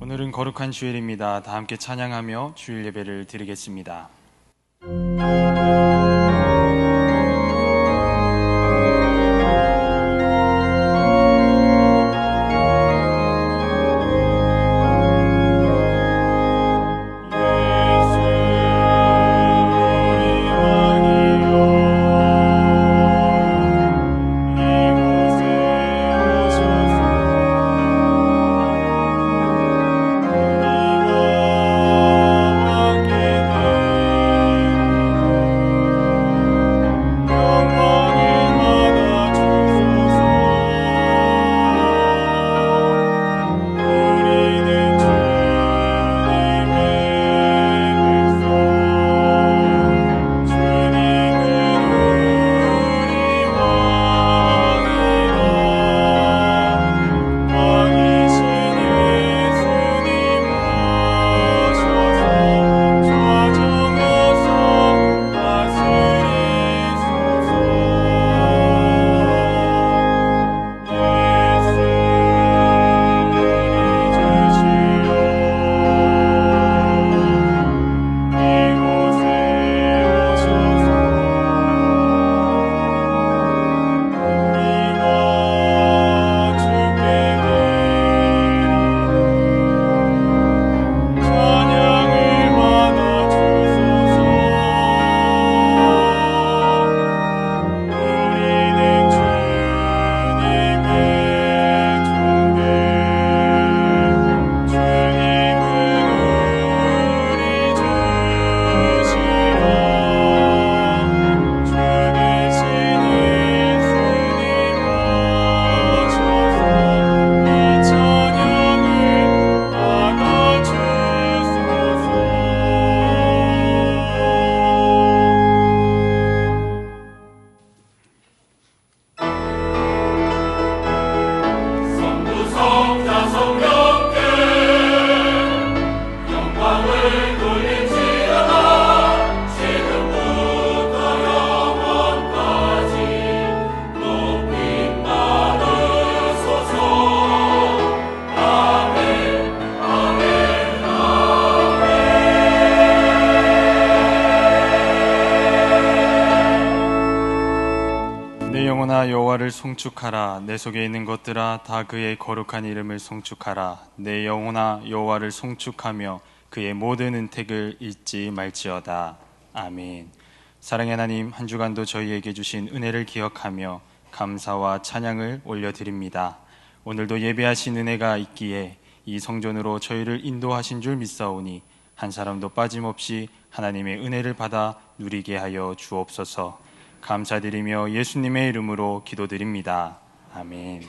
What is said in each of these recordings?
오늘은 거룩한 주일입니다. 다 함께 찬양하며 주일 예배를 드리겠습니다. 여호와를 송축하라. 내 속에 있는 것들아 다 그의 거룩한 이름을 송축하라. 내 영혼아 여호와를 송축하며 그의 모든 은택을 잊지 말지어다. 아멘. 사랑의 하나님, 한 주간도 저희에게 주신 은혜를 기억하며 감사와 찬양을 올려드립니다. 오늘도 예배하신 은혜가 있기에 이 성전으로 저희를 인도하신 줄 믿사오니 한 사람도 빠짐없이 하나님의 은혜를 받아 누리게 하여 주옵소서. 감사드리며 예수님의 이름으로 기도드립니다. 아멘.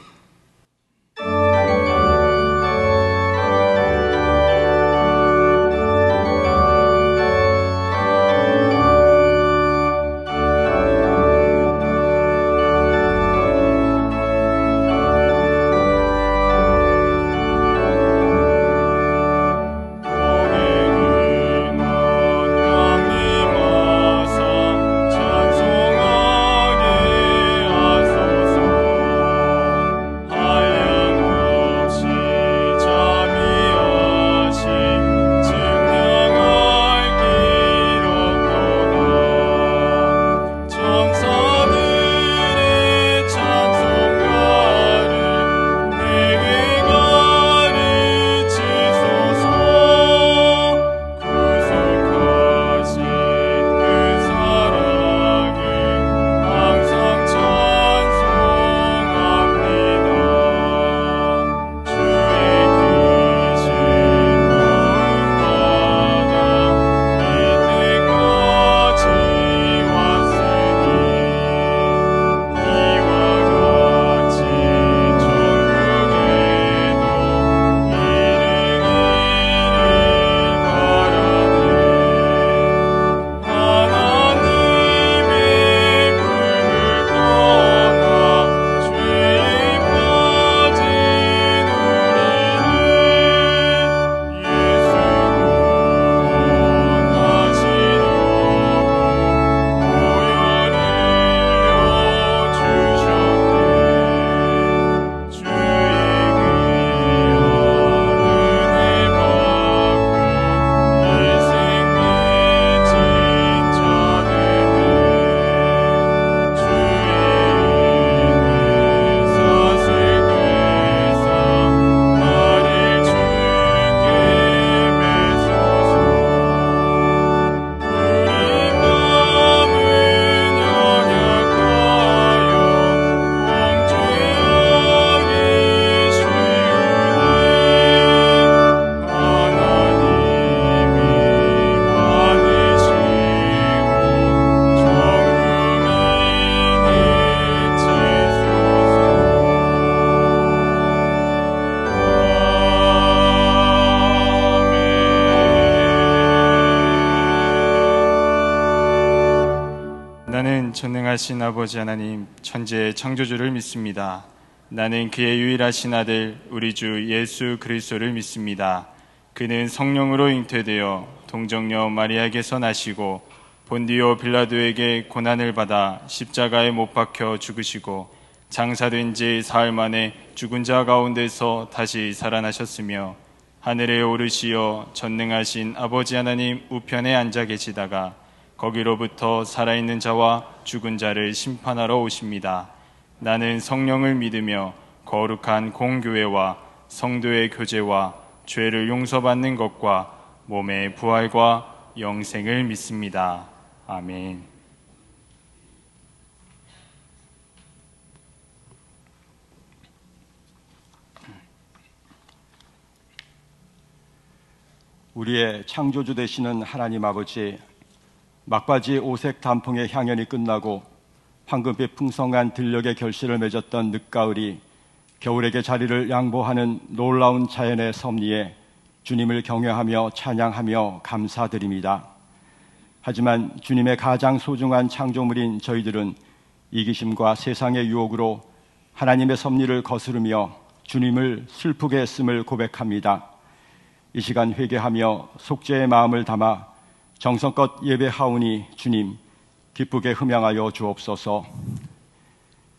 전능하신 아버지 하나님, 천지의 창조주를 믿습니다. 나는 그의 유일하신 아들 우리 주 예수 그리스도를 믿습니다. 그는 성령으로 잉태되어 동정녀 마리아에게서 나시고 본디오 빌라도에게 고난을 받아 십자가에 못 박혀 죽으시고 장사된 지 사흘 만에 죽은 자 가운데서 다시 살아나셨으며 하늘에 오르시어 전능하신 아버지 하나님 우편에 앉아 계시다가 거기로부터 살아있는 자와 죽은 자를 심판하러 오십니다. 나는 성령을 믿으며 거룩한 공교회와 성도의 교제와 죄를 용서받는 것과 몸의 부활과 영생을 믿습니다. 아멘. 우리의 창조주 되시는 하나님 아버지, 막바지 오색 단풍의 향연이 끝나고 황금빛 풍성한 들녘의 결실을 맺었던 늦가을이 겨울에게 자리를 양보하는 놀라운 자연의 섭리에 주님을 경외하며 찬양하며 감사드립니다. 하지만 주님의 가장 소중한 창조물인 저희들은 이기심과 세상의 유혹으로 하나님의 섭리를 거스르며 주님을 슬프게 했음을 고백합니다. 이 시간 회개하며 속죄의 마음을 담아 정성껏 예배하오니 주님 기쁘게 흠양하여 주옵소서.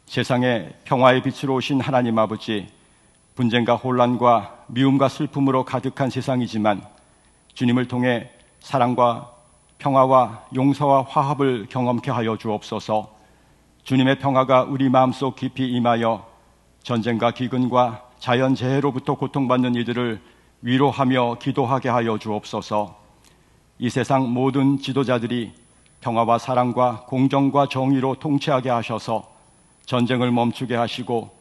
세상에 평화의 빛으로 오신 하나님 아버지, 분쟁과 혼란과 미움과 슬픔으로 가득한 세상이지만 주님을 통해 사랑과 평화와 용서와 화합을 경험케 하여 주옵소서. 주님의 평화가 우리 마음속 깊이 임하여 전쟁과 기근과 자연재해로부터 고통받는 이들을 위로하며 기도하게 하여 주옵소서. 이 세상 모든 지도자들이 평화와 사랑과 공정과 정의로 통치하게 하셔서 전쟁을 멈추게 하시고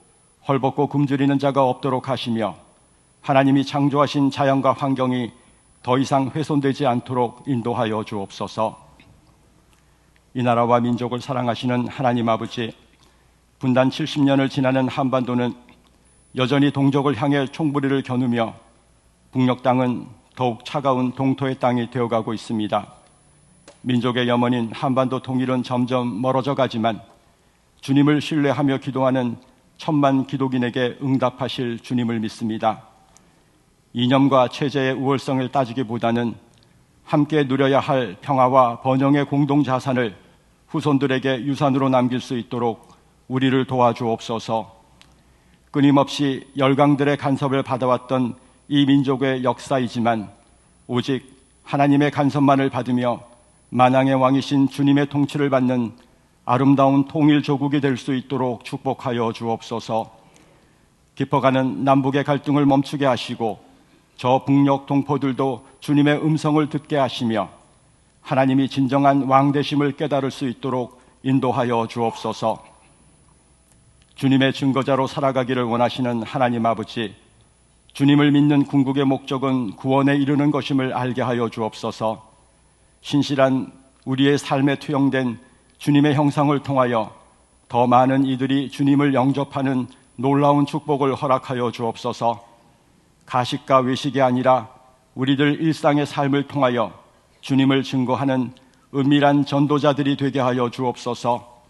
헐벗고 굶주리는 자가 없도록 하시며 하나님이 창조하신 자연과 환경이 더 이상 훼손되지 않도록 인도하여 주옵소서. 이 나라와 민족을 사랑하시는 하나님 아버지, 분단 70년을 지나는 한반도는 여전히 동족을 향해 총부리를 겨누며 북녘 땅은 더욱 차가운 동토의 땅이 되어가고 있습니다. 민족의 염원인 한반도 통일은 점점 멀어져 가지만 주님을 신뢰하며 기도하는 천만 기독인에게 응답하실 주님을 믿습니다. 이념과 체제의 우월성을 따지기보다는 함께 누려야 할 평화와 번영의 공동자산을 후손들에게 유산으로 남길 수 있도록 우리를 도와주옵소서. 끊임없이 열강들의 간섭을 받아왔던 이 민족의 역사이지만 오직 하나님의 간섭만을 받으며 만왕의 왕이신 주님의 통치를 받는 아름다운 통일조국이 될 수 있도록 축복하여 주옵소서. 깊어가는 남북의 갈등을 멈추게 하시고 저 북녘 동포들도 주님의 음성을 듣게 하시며 하나님이 진정한 왕 되심을 깨달을 수 있도록 인도하여 주옵소서. 주님의 증거자로 살아가기를 원하시는 하나님 아버지, 주님을 믿는 궁극의 목적은 구원에 이르는 것임을 알게 하여 주옵소서. 신실한 우리의 삶에 투영된 주님의 형상을 통하여 더 많은 이들이 주님을 영접하는 놀라운 축복을 허락하여 주옵소서. 가식과 외식이 아니라 우리들 일상의 삶을 통하여 주님을 증거하는 은밀한 전도자들이 되게 하여 주옵소서.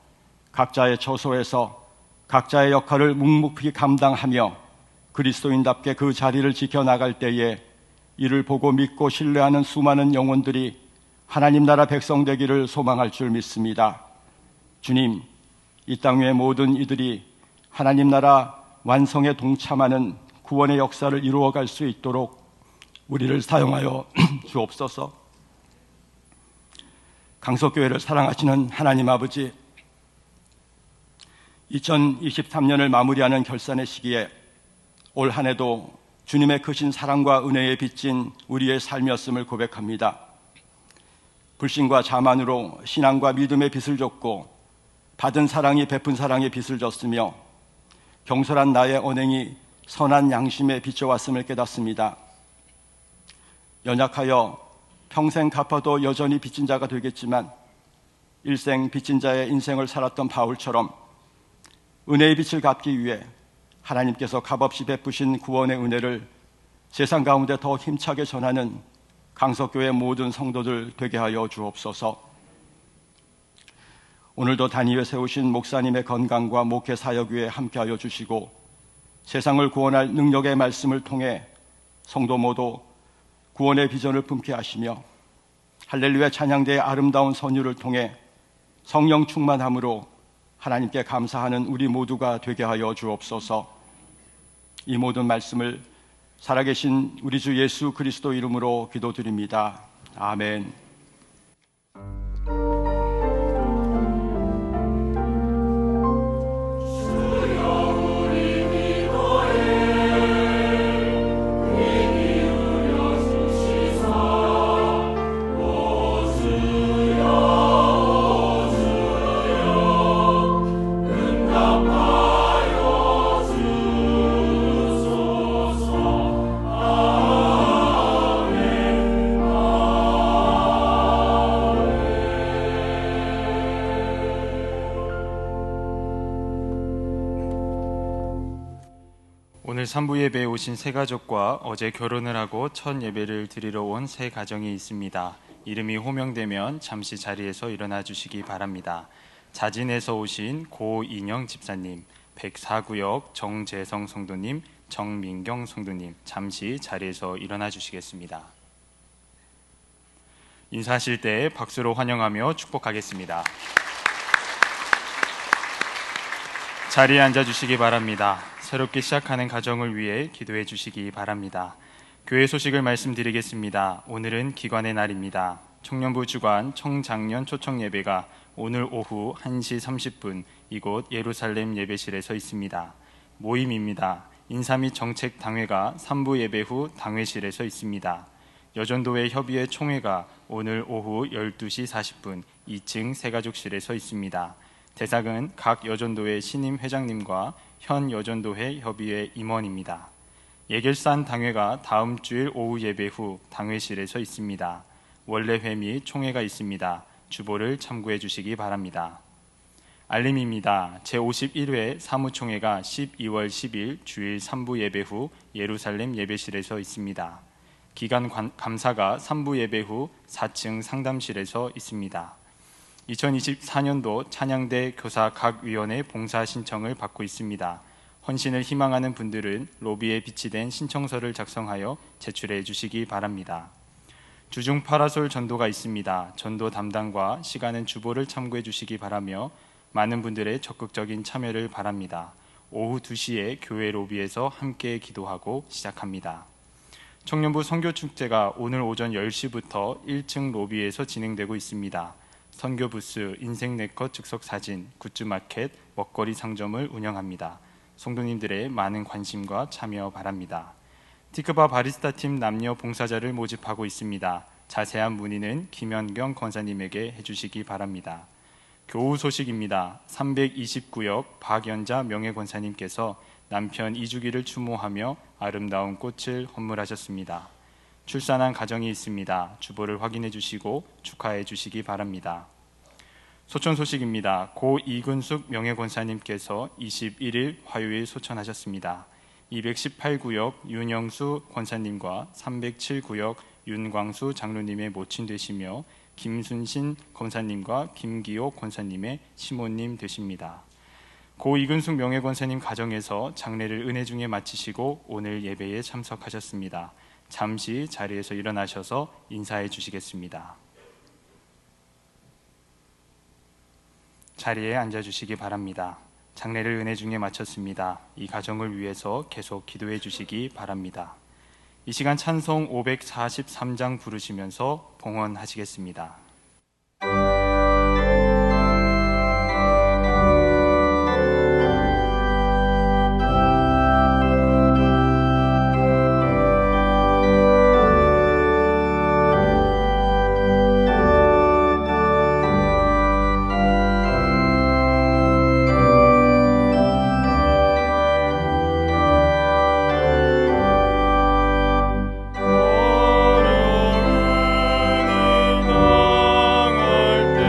각자의 처소에서 각자의 역할을 묵묵히 감당하며 그리스도인답게 그 자리를 지켜나갈 때에 이를 보고 믿고 신뢰하는 수많은 영혼들이 하나님 나라 백성 되기를 소망할 줄 믿습니다. 주님, 이 땅 위의 모든 이들이 하나님 나라 완성에 동참하는 구원의 역사를 이루어갈 수 있도록 우리를 사용하여 주옵소서. 강석교회를 사랑하시는 하나님 아버지, 2023년을 마무리하는 결산의 시기에 올 한 해도 주님의 크신 사랑과 은혜에 빚진 우리의 삶이었음을 고백합니다. 불신과 자만으로 신앙과 믿음의 빚을 졌고 받은 사랑이 베푼 사랑의 빚을 졌으며 경솔한 나의 언행이 선한 양심에 비춰왔음을 깨닫습니다. 연약하여 평생 갚아도 여전히 빚진 자가 되겠지만 일생 빚진 자의 인생을 살았던 바울처럼 은혜의 빚을 갚기 위해 하나님께서 값없이 베푸신 구원의 은혜를 세상 가운데 더 힘차게 전하는 강석교회 모든 성도들 되게 하여 주옵소서. 오늘도 단위에 세우신 목사님의 건강과 목회 사역 위에 함께하여 주시고 세상을 구원할 능력의 말씀을 통해 성도 모두 구원의 비전을 품게 하시며 할렐루야 찬양대의 아름다운 선율을 통해 성령 충만함으로 하나님께 감사하는 우리 모두가 되게 하여 주옵소서. 이 모든 말씀을 살아계신 우리 주 예수 그리스도 이름으로 기도드립니다. 아멘. 오늘 3부 예배에 오신 새 가족과 어제 결혼을 하고 첫 예배를 드리러 온 새 가정이 있습니다. 이름이 호명되면 잠시 자리에서 일어나 주시기 바랍니다. 자진에서 오신 고인영 집사님, 104구역 정재성 성도님, 정민경 성도님, 잠시 자리에서 일어나 주시겠습니다. 인사하실 때 박수로 환영하며 축복하겠습니다. 자리에 앉아 주시기 바랍니다. 새롭게 시작하는 가정을 위해 기도해 주시기 바랍니다. 교회 소식을 말씀드리겠습니다. 오늘은 기관의 날입니다. 청년부 주관 청장년 초청 예배가 오늘 오후 1시 30분 이곳 예루살렘 예배실에서 있습니다. 모임입니다. 인사 및 정책 당회가 3부 예배 후 당회실에서 있습니다. 여전도회 협의회 총회가 오늘 오후 12시 40분 2층 새가족실에서 있습니다. 대상은 각 여전도회 신임 회장님과 현 여전도회 협의회 임원입니다. 예결산 당회가 다음 주일 오후 예배 후 당회실에서 있습니다. 원래회 및 총회가 있습니다. 주보를 참고해 주시기 바랍니다. 알림입니다. 제51회 사무총회가 12월 10일 주일 3부 예배 후 예루살렘 예배실에서 있습니다. 기간 감사가 3부 예배 후 4층 상담실에서 있습니다. 2024년도 찬양대 교사 각 위원회 봉사 신청을 받고 있습니다. 헌신을 희망하는 분들은 로비에 비치된 신청서를 작성하여 제출해 주시기 바랍니다. 주중 파라솔 전도가 있습니다. 전도 담당과 시간은 주보를 참고해 주시기 바라며 많은 분들의 적극적인 참여를 바랍니다. 오후 2시에 교회 로비에서 함께 기도하고 시작합니다. 청년부 선교축제가 오늘 오전 10시부터 1층 로비에서 진행되고 있습니다. 선교 부스, 인생 네컷 즉석 사진, 굿즈 마켓, 먹거리 상점을 운영합니다. 성도님들의 많은 관심과 참여 바랍니다. 티크바 바리스타 팀 남녀 봉사자를 모집하고 있습니다. 자세한 문의는 김현경 권사님에게 해주시기 바랍니다. 교우 소식입니다. 329역 박연자 명예권사님께서 남편 이주기를 추모하며 아름다운 꽃을 헌물하셨습니다. 출산한 가정이 있습니다. 주보를 확인해 주시고 축하해 주시기 바랍니다. 소천 소식입니다. 고 이근숙 명예권사님께서 21일 화요일 소천하셨습니다. 218구역 윤영수 권사님과 307구역 윤광수 장로님의 모친 되시며 김순신 권사님과 김기호 권사님의 시모님 되십니다. 고 이근숙 명예권사님 가정에서 장례를 은혜 중에 마치시고 오늘 예배에 참석하셨습니다. 잠시 자리에서 일어나셔서 인사해 주시겠습니다. 자리에 앉아 주시기 바랍니다. 장례를 은혜 중에 마쳤습니다. 이 가정을 위해서 계속 기도해 주시기 바랍니다. 이 시간 찬송 543장 부르시면서 봉헌하시겠습니다. 어려움을 당할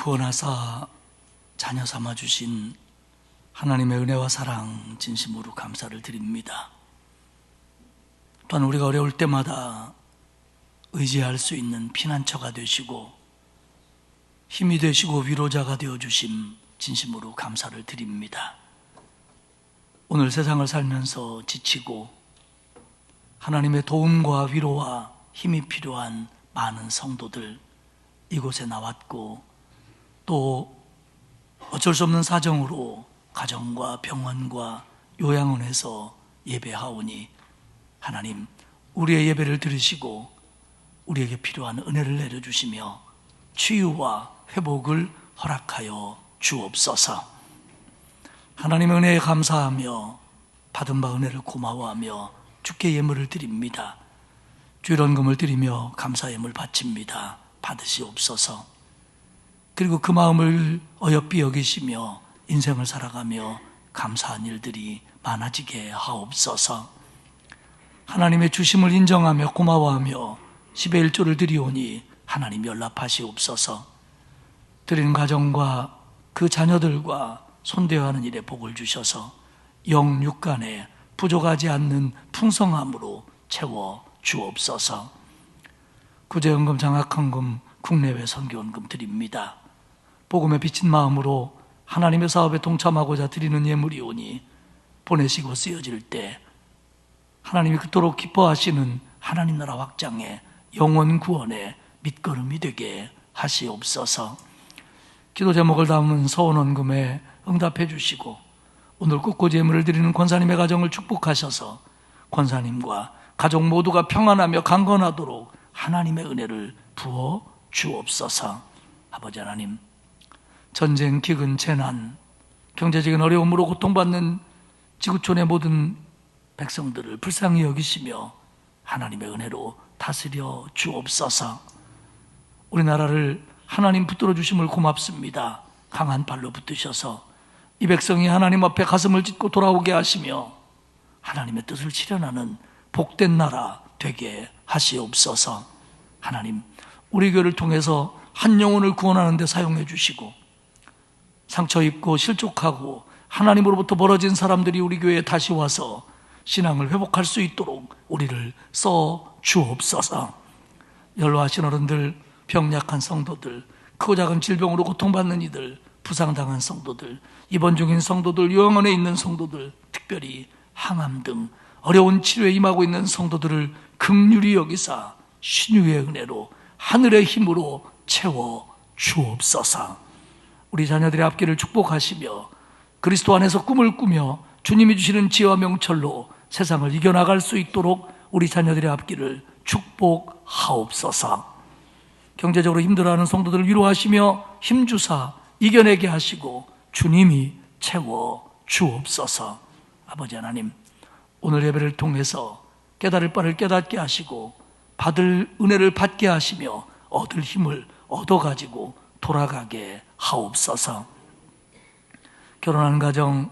구원하사 자녀 삼아주신 하나님의 은혜와 사랑 진심으로 감사를 드립니다. 또한 우리가 어려울 때마다 의지할 수 있는 피난처가 되시고 힘이 되시고 위로자가 되어주심 진심으로 감사를 드립니다. 오늘 세상을 살면서 지치고 하나님의 도움과 위로와 힘이 필요한 많은 성도들 이곳에 나왔고, 또 어쩔 수 없는 사정으로 가정과 병원과 요양원에서 예배하오니 하나님, 우리의 예배를 들으시고 우리에게 필요한 은혜를 내려주시며 치유와 회복을 허락하여 주옵소서. 하나님의 은혜에 감사하며 받은 바 은혜를 고마워하며 주께 예물을 드립니다. 주일원금을 드리며 감사 예물 바칩니다. 받으시옵소서. 그리고 그 마음을 어여삐 여기시며 인생을 살아가며 감사한 일들이 많아지게 하옵소서. 하나님의 주심을 인정하며 고마워하며 10의 1조를 드리오니 하나님 연락하시옵소서. 드리는 가정과 그 자녀들과 손대어 하는 일에 복을 주셔서 영 육간에 부족하지 않는 풍성함으로 채워 주옵소서. 구제연금, 장학헌금, 국내외 선교원금 드립니다. 복음에 비친 마음으로 하나님의 사업에 동참하고자 드리는 예물이오니 보내시고 쓰여질 때 하나님이 그토록 기뻐하시는 하나님 나라 확장에 영원 구원의 밑거름이 되게 하시옵소서. 기도 제목을 담은 서원원금에 응답해 주시고 오늘 꽃꽂이 예물을 드리는 권사님의 가정을 축복하셔서 권사님과 가족 모두가 평안하며 강건하도록 하나님의 은혜를 부어 주옵소서. 아버지 하나님, 전쟁, 기근, 재난, 경제적인 어려움으로 고통받는 지구촌의 모든 백성들을 불쌍히 여기시며 하나님의 은혜로 다스려 주옵소서. 우리나라를 하나님 붙들어 주심을 고맙습니다. 강한 발로 붙드셔서 이 백성이 하나님 앞에 가슴을 찢고 돌아오게 하시며 하나님의 뜻을 실현하는 복된 나라 되게 하시옵소서. 하나님, 우리 교회를 통해서 한 영혼을 구원하는 데 사용해 주시고 상처 입고 실족하고 하나님으로부터 멀어진 사람들이 우리 교회에 다시 와서 신앙을 회복할 수 있도록 우리를 써 주옵소서. 연로하신 어른들, 병약한 성도들, 크고 작은 질병으로 고통받는 이들, 부상당한 성도들, 입원 중인 성도들, 요양원에 있는 성도들, 특별히 항암 등 어려운 치료에 임하고 있는 성도들을 긍휼히 여기사 신유의 은혜로 하늘의 힘으로 채워 주옵소서. 우리 자녀들의 앞길을 축복하시며 그리스도 안에서 꿈을 꾸며 주님이 주시는 지혜와 명철로 세상을 이겨나갈 수 있도록 우리 자녀들의 앞길을 축복하옵소서. 경제적으로 힘들어하는 성도들을 위로하시며 힘주사 이겨내게 하시고 주님이 채워 주옵소서. 아버지 하나님, 오늘 예배를 통해서 깨달을 바를 깨닫게 하시고 받을 은혜를 받게 하시며 얻을 힘을 얻어가지고 돌아가게 하옵소서. 결혼한 가정,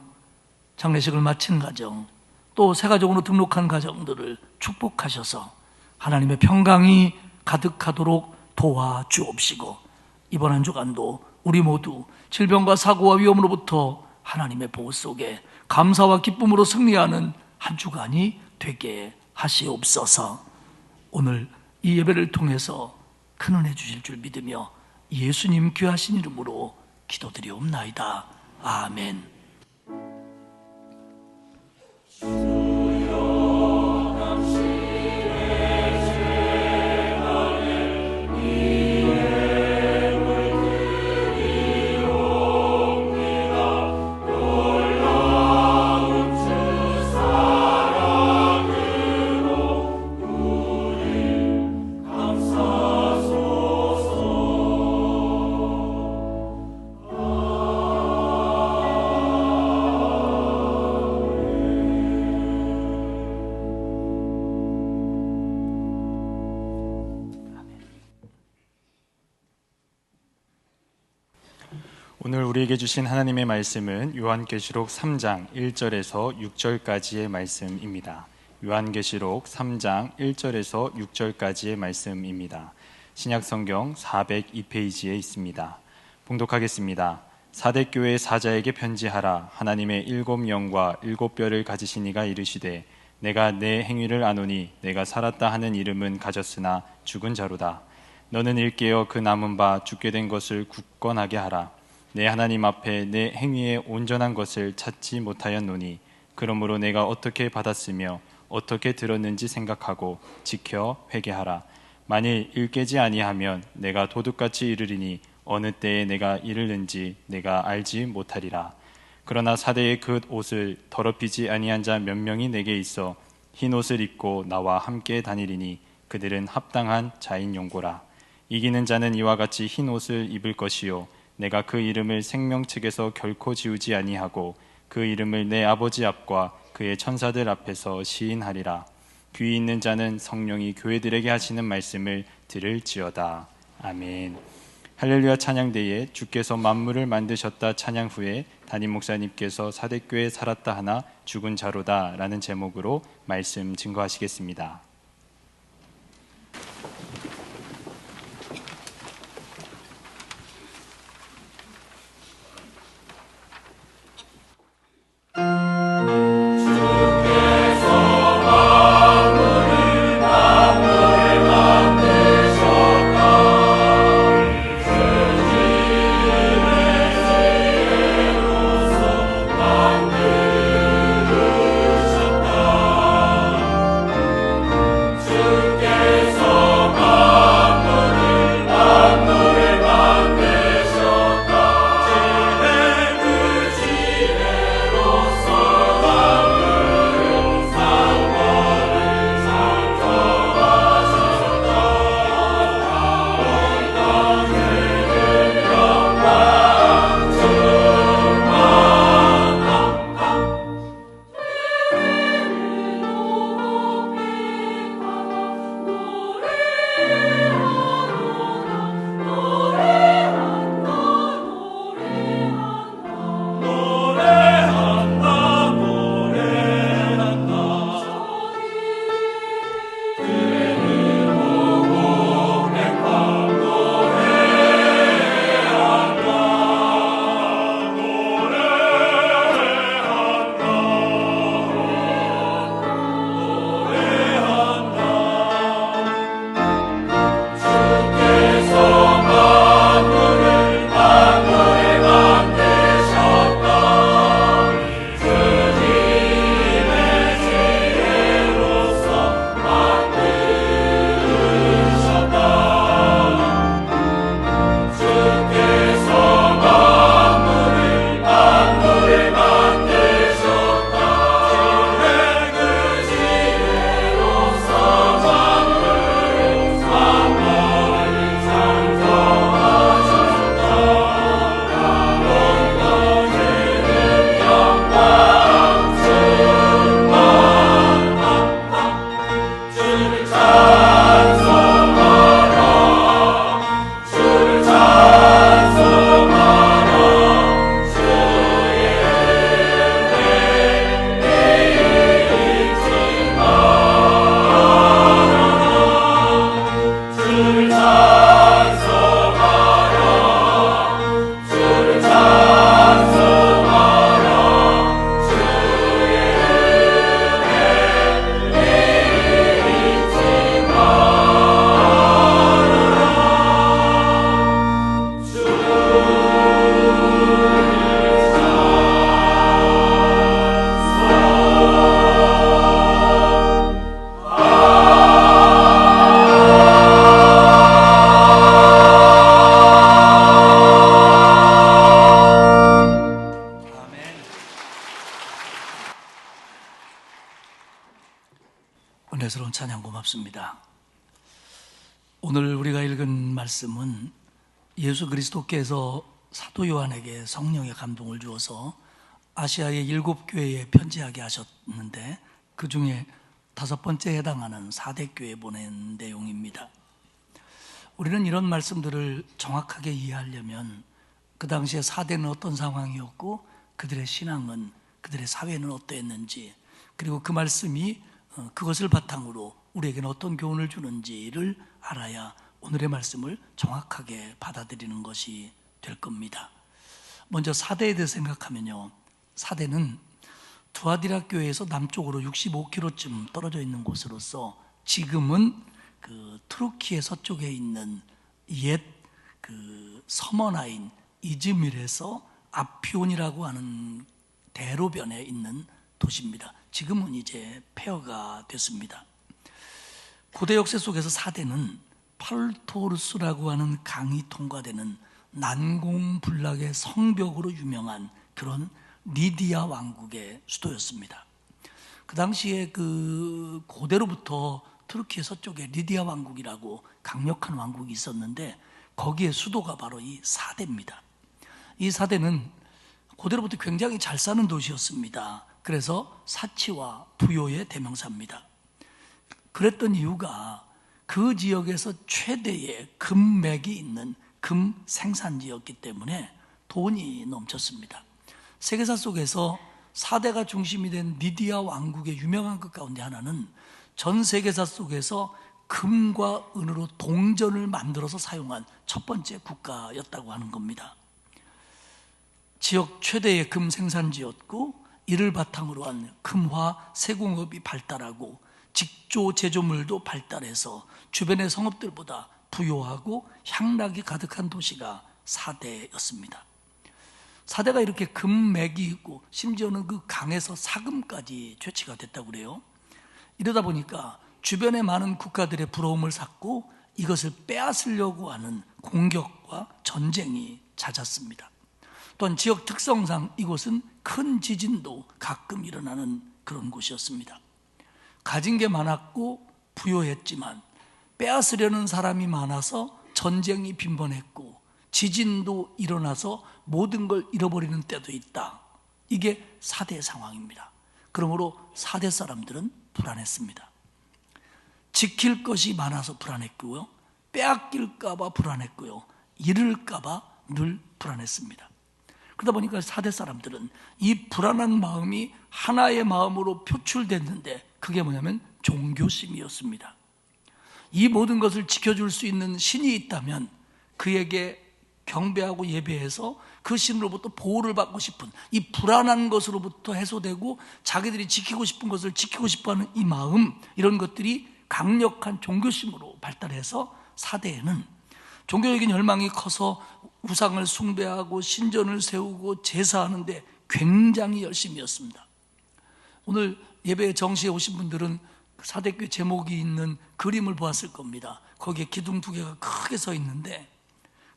장례식을 마친 가정, 또 새 가정으로 등록한 가정들을 축복하셔서 하나님의 평강이 가득하도록 도와주옵시고 이번 한 주간도 우리 모두 질병과 사고와 위험으로부터 하나님의 보호 속에 감사와 기쁨으로 승리하는 한 주간이 되게 하시옵소서. 오늘 이 예배를 통해서 큰 은혜 주실 줄 믿으며 예수님 귀하신 이름으로 기도드리옵나이다. 아멘. 오늘 우리에게 주신 하나님의 말씀은 요한계시록 3장 1절에서 6절까지의 말씀입니다. 요한계시록 3장 1절에서 6절까지의 말씀입니다. 신약성경 402페이지에 있습니다. 봉독하겠습니다. 사대교회 사자에게 편지하라. 하나님의 7영과 7뼈를 가지신 이가 이르시되 내가 내 행위를 아노니 내가 살았다 하는 이름은 가졌으나 죽은 자로다. 너는 일깨어 그 남은 바 죽게 된 것을 굳건하게 하라. 내 하나님 앞에 내 행위의 온전한 것을 찾지 못하였노니 그러므로 내가 어떻게 받았으며 어떻게 들었는지 생각하고 지켜 회개하라. 만일 일깨지 아니하면 내가 도둑같이 이르리니 어느 때에 내가 이르는지 내가 알지 못하리라. 그러나 사대의 그 옷을 더럽히지 아니한 자 몇 명이 내게 있어 흰 옷을 입고 나와 함께 다니리니 그들은 합당한 자인 용고라. 이기는 자는 이와 같이 흰 옷을 입을 것이요 내가 그 이름을 생명책에서 결코 지우지 아니하고 그 이름을 내 아버지 앞과 그의 천사들 앞에서 시인하리라. 귀 있는 자는 성령이 교회들에게 하시는 말씀을 들을지어다. 아멘. 할렐루야 찬양대에 주께서 만물을 만드셨다 찬양 후에 담임 목사님께서 사대교회 살았다 하나 죽은 자로다 라는 제목으로 말씀 증거하시겠습니다. 은혜스러운 찬양 고맙습니다. 오늘 우리가 읽은 말씀은 예수 그리스도께서 사도 요한에게 성령의 감동을 주어서 아시아의 7교회에 편지하게 하셨는데 그 중에 5번째에 해당하는 사대교회에 보낸 내용입니다. 우리는 이런 말씀들을 정확하게 이해하려면 그 당시에 사대는 어떤 상황이었고 그들의 신앙은, 그들의 사회는 어떠했는지, 그리고 그 말씀이 그것을 바탕으로 우리에게는 어떤 교훈을 주는지를 알아야 오늘의 말씀을 정확하게 받아들이는 것이 될 겁니다. 먼저 사대에 대해 생각하면요, 사대는 두아디라 교회에서 남쪽으로 65km쯤 떨어져 있는 곳으로서 지금은 그 투르키의 서쪽에 있는 옛 그 서머나인 이즈밀에서 아피온이라고 하는 대로변에 있는 도시입니다. 지금은 이제 폐허가 됐습니다. 고대 역사 속에서 사대는 팔토르스라고 하는 강이 통과되는 난공불락의 성벽으로 유명한 그런 리디아 왕국의 수도였습니다. 그 당시에 그 고대로부터 투르키의 서쪽에 리디아 왕국이라고 강력한 왕국이 있었는데 거기에 수도가 바로 이 사대입니다. 이 사대는 고대로부터 굉장히 잘 사는 도시였습니다. 그래서 사치와 부요의 대명사입니다. 그랬던 이유가 그 지역에서 최대의 금맥이 있는 금 생산지였기 때문에 돈이 넘쳤습니다. 세계사 속에서 사대가 중심이 된 리디아 왕국의 유명한 것 가운데 하나는 전 세계사 속에서 금과 은으로 동전을 만들어서 사용한 첫 번째 국가였다고 하는 겁니다. 지역 최대의 금 생산지였고 이를 바탕으로 한 금화 세공업이 발달하고 직조 제조물도 발달해서 주변의 성읍들보다 부요하고 향락이 가득한 도시가 사대였습니다. 사대가 이렇게 금맥이 있고 심지어는 그 강에서 사금까지 채취가 됐다고 그래요. 이러다 보니까 주변의 많은 국가들의 부러움을 샀고 이것을 빼앗으려고 하는 공격과 전쟁이 잦았습니다. 또한 지역 특성상 이곳은 큰 지진도 가끔 일어나는 그런 곳이었습니다. 가진 게 많았고 부요했지만 빼앗으려는 사람이 많아서 전쟁이 빈번했고 지진도 일어나서 모든 걸 잃어버리는 때도 있다. 이게 사대 상황입니다. 그러므로 사대 사람들은 불안했습니다. 지킬 것이 많아서 불안했고요, 빼앗길까 봐 불안했고요, 잃을까 봐 늘 불안했습니다. 그러다 보니까 사대 사람들은 이 불안한 마음이 하나의 마음으로 표출됐는데 그게 뭐냐면 종교심이었습니다. 이 모든 것을 지켜줄 수 있는 신이 있다면 그에게 경배하고 예배해서 그 신으로부터 보호를 받고 싶은 이 불안한 것으로부터 해소되고 자기들이 지키고 싶은 것을 지키고 싶어하는 이 마음, 이런 것들이 강력한 종교심으로 발달해서 사대에는 종교적인 열망이 커서 우상을 숭배하고 신전을 세우고 제사하는데 굉장히 열심이었습니다. 오늘 예배 정시에 오신 분들은 사대교회 제목이 있는 그림을 보았을 겁니다. 거기에 기둥 두 개가 크게 서 있는데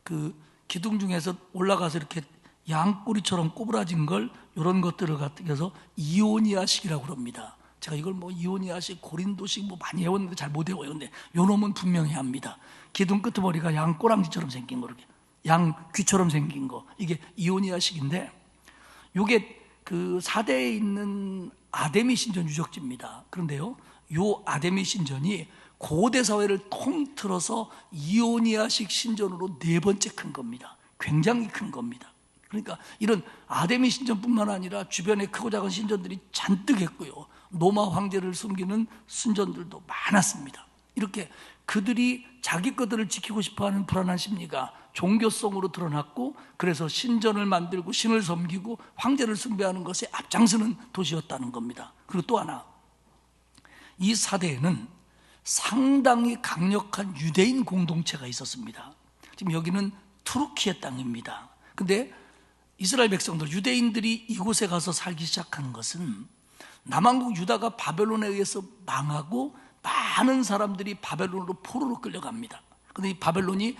그 기둥 중에서 올라가서 이렇게 양꼬리처럼 꼬부라진 걸, 이런 것들을 갖다서 이오니아식이라고 합니다. 제가 이걸 뭐 이오니아식, 고린도식 뭐 많이 외웠는데 잘 못 외워요. 근데 요 놈은 분명히 합니다. 기둥 끄트머리가 양꼬랑지처럼 생긴 거, 이렇게 양 귀처럼 생긴 거, 이게 이오니아식인데, 이게 그 사대에 있는 아데미 신전 유적지입니다. 그런데요, 요 아데미 신전이 고대 사회를 통틀어서 이오니아식 신전으로 네 번째 큰 겁니다. 굉장히 큰 겁니다. 그러니까 이런 아데미 신전뿐만 아니라 주변에 크고 작은 신전들이 잔뜩 했고요, 로마 황제를 숨기는 신전들도 많았습니다. 이렇게 그들이 자기 것들을 지키고 싶어하는 불안한 심리가 종교성으로 드러났고, 그래서 신전을 만들고 신을 섬기고 황제를 숭배하는 것에 앞장서는 도시였다는 겁니다. 그리고 또 하나, 이 사대에는 상당히 강력한 유대인 공동체가 있었습니다. 지금 여기는 투르키의 땅입니다. 근데 이스라엘 백성들, 유대인들이 이곳에 가서 살기 시작하는 것은 남왕국 유다가 바벨론에 의해서 망하고 많은 사람들이 바벨론으로 포로로 끌려갑니다. 그런데 이 바벨론이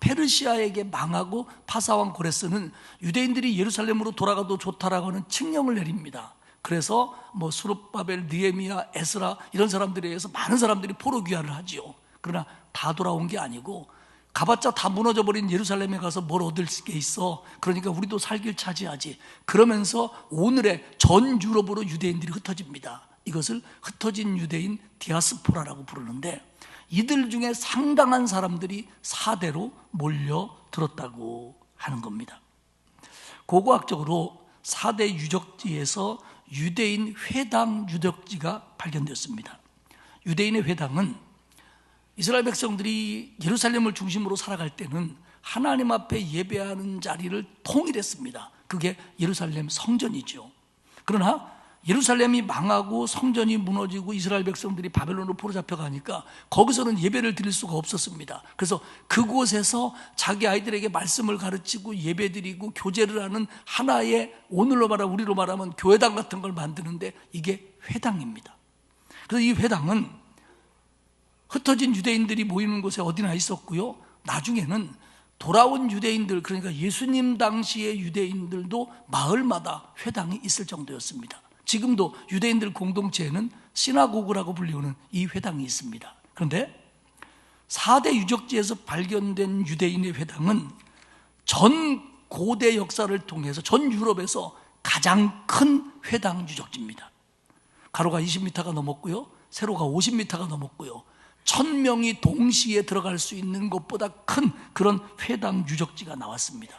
페르시아에게 망하고 파사왕 고레스는 유대인들이 예루살렘으로 돌아가도 좋다라고 하는 칙령을 내립니다. 그래서 뭐 수룹바벨, 느헤미야, 에스라 이런 사람들에 의해서 많은 사람들이 포로 귀환을 하지요. 그러나 다 돌아온 게 아니고 가봤자 다 무너져버린 예루살렘에 가서 뭘 얻을 게 있어, 그러니까 우리도 살 길 차지하지, 그러면서 오늘의 전 유럽으로 유대인들이 흩어집니다. 이것을 흩어진 유대인 디아스포라라고 부르는데, 이들 중에 상당한 사람들이 사대로 몰려들었다고 하는 겁니다. 고고학적으로 사대 유적지에서 유대인 회당 유적지가 발견되었습니다. 유대인의 회당은 이스라엘 백성들이 예루살렘을 중심으로 살아갈 때는 하나님 앞에 예배하는 자리를 통일했습니다. 그게 예루살렘 성전이죠. 그러나 예루살렘이 망하고 성전이 무너지고 이스라엘 백성들이 바벨론으로 포로잡혀 가니까 거기서는 예배를 드릴 수가 없었습니다. 그래서 그곳에서 자기 아이들에게 말씀을 가르치고 예배드리고 교제를 하는 하나의, 오늘로 말하면 우리로 말하면 교회당 같은 걸 만드는데 이게 회당입니다. 그래서 이 회당은 흩어진 유대인들이 모이는 곳에 어디나 있었고요, 나중에는 돌아온 유대인들, 그러니까 예수님 당시의 유대인들도 마을마다 회당이 있을 정도였습니다. 지금도 유대인들 공동체에는 시나고그라고 불리우는 이 회당이 있습니다. 그런데 4대 유적지에서 발견된 유대인의 회당은 전 고대 역사를 통해서 전 유럽에서 가장 큰 회당 유적지입니다. 가로가 20m가 넘었고요, 세로가 50m가 넘었고요, 1000명이 동시에 들어갈 수 있는 것보다 큰 그런 회당 유적지가 나왔습니다.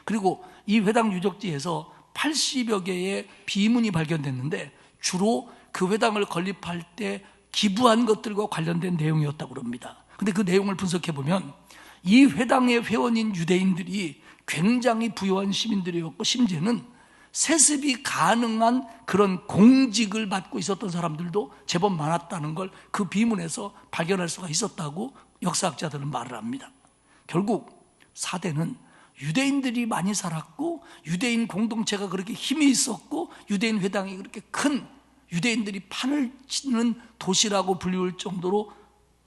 그리고 이 회당 유적지에서 80여 개의 비문이 발견됐는데 주로 그 회당을 건립할 때 기부한 것들과 관련된 내용이었다고 합니다. 그런데 그 내용을 분석해 보면 이 회당의 회원인 유대인들이 굉장히 부유한 시민들이었고, 심지어는 세습이 가능한 그런 공직을 맡고 있었던 사람들도 제법 많았다는 걸 그 비문에서 발견할 수가 있었다고 역사학자들은 말을 합니다. 결국 4대는 유대인들이 많이 살았고, 유대인 공동체가 그렇게 힘이 있었고, 유대인 회당이 그렇게 큰, 유대인들이 판을 치는 도시라고 불리울 정도로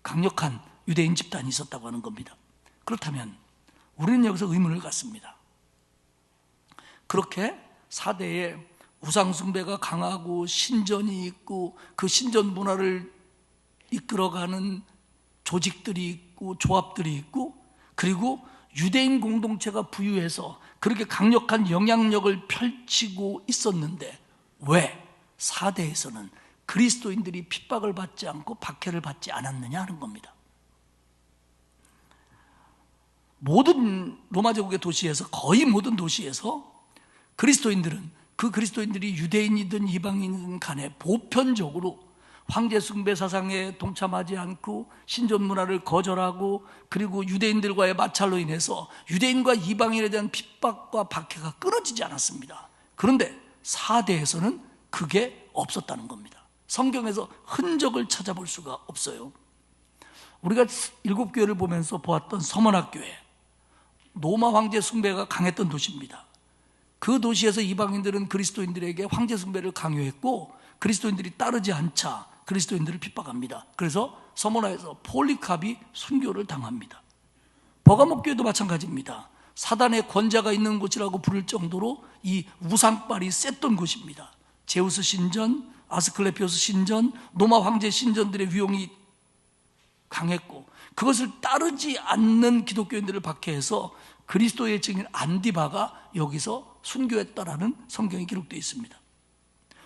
강력한 유대인 집단이 있었다고 하는 겁니다. 그렇다면 우리는 여기서 의문을 갖습니다. 그렇게 4대에 우상 숭배가 강하고 신전이 있고, 그 신전 문화를 이끌어가는 조직들이 있고 조합들이 있고, 그리고 유대인 공동체가 부유해서 그렇게 강력한 영향력을 펼치고 있었는데 왜 4대에서는 그리스도인들이 핍박을 받지 않고 박해를 받지 않았느냐 하는 겁니다. 모든 로마 제국의 도시에서, 거의 모든 도시에서 그리스도인들은, 그 그리스도인들이 유대인이든 이방인이든 간에 보편적으로 황제 숭배 사상에 동참하지 않고 신전 문화를 거절하고, 그리고 유대인들과의 마찰로 인해서 유대인과 이방인에 대한 핍박과 박해가 끊어지지 않았습니다. 그런데 4대에서는 그게 없었다는 겁니다. 성경에서 흔적을 찾아볼 수가 없어요. 우리가 7교회를 보면서 보았던 서머나교회, 로마 황제 숭배가 강했던 도시입니다. 그 도시에서 이방인들은 그리스도인들에게 황제 숭배를 강요했고, 그리스도인들이 따르지 않자 그리스도인들을 핍박합니다. 그래서 서머나에서 폴리캅이 순교를 당합니다. 버가모 교회도 마찬가지입니다. 사단의 권자가 있는 곳이라고 부를 정도로 이 우상빨이 셌던 곳입니다. 제우스 신전, 아스클레피오스 신전, 로마 황제 신전들의 위용이 강했고, 그것을 따르지 않는 기독교인들을 박해해서 그리스도의 증인 안디바가 여기서 순교했다라는 성경이 기록되어 있습니다.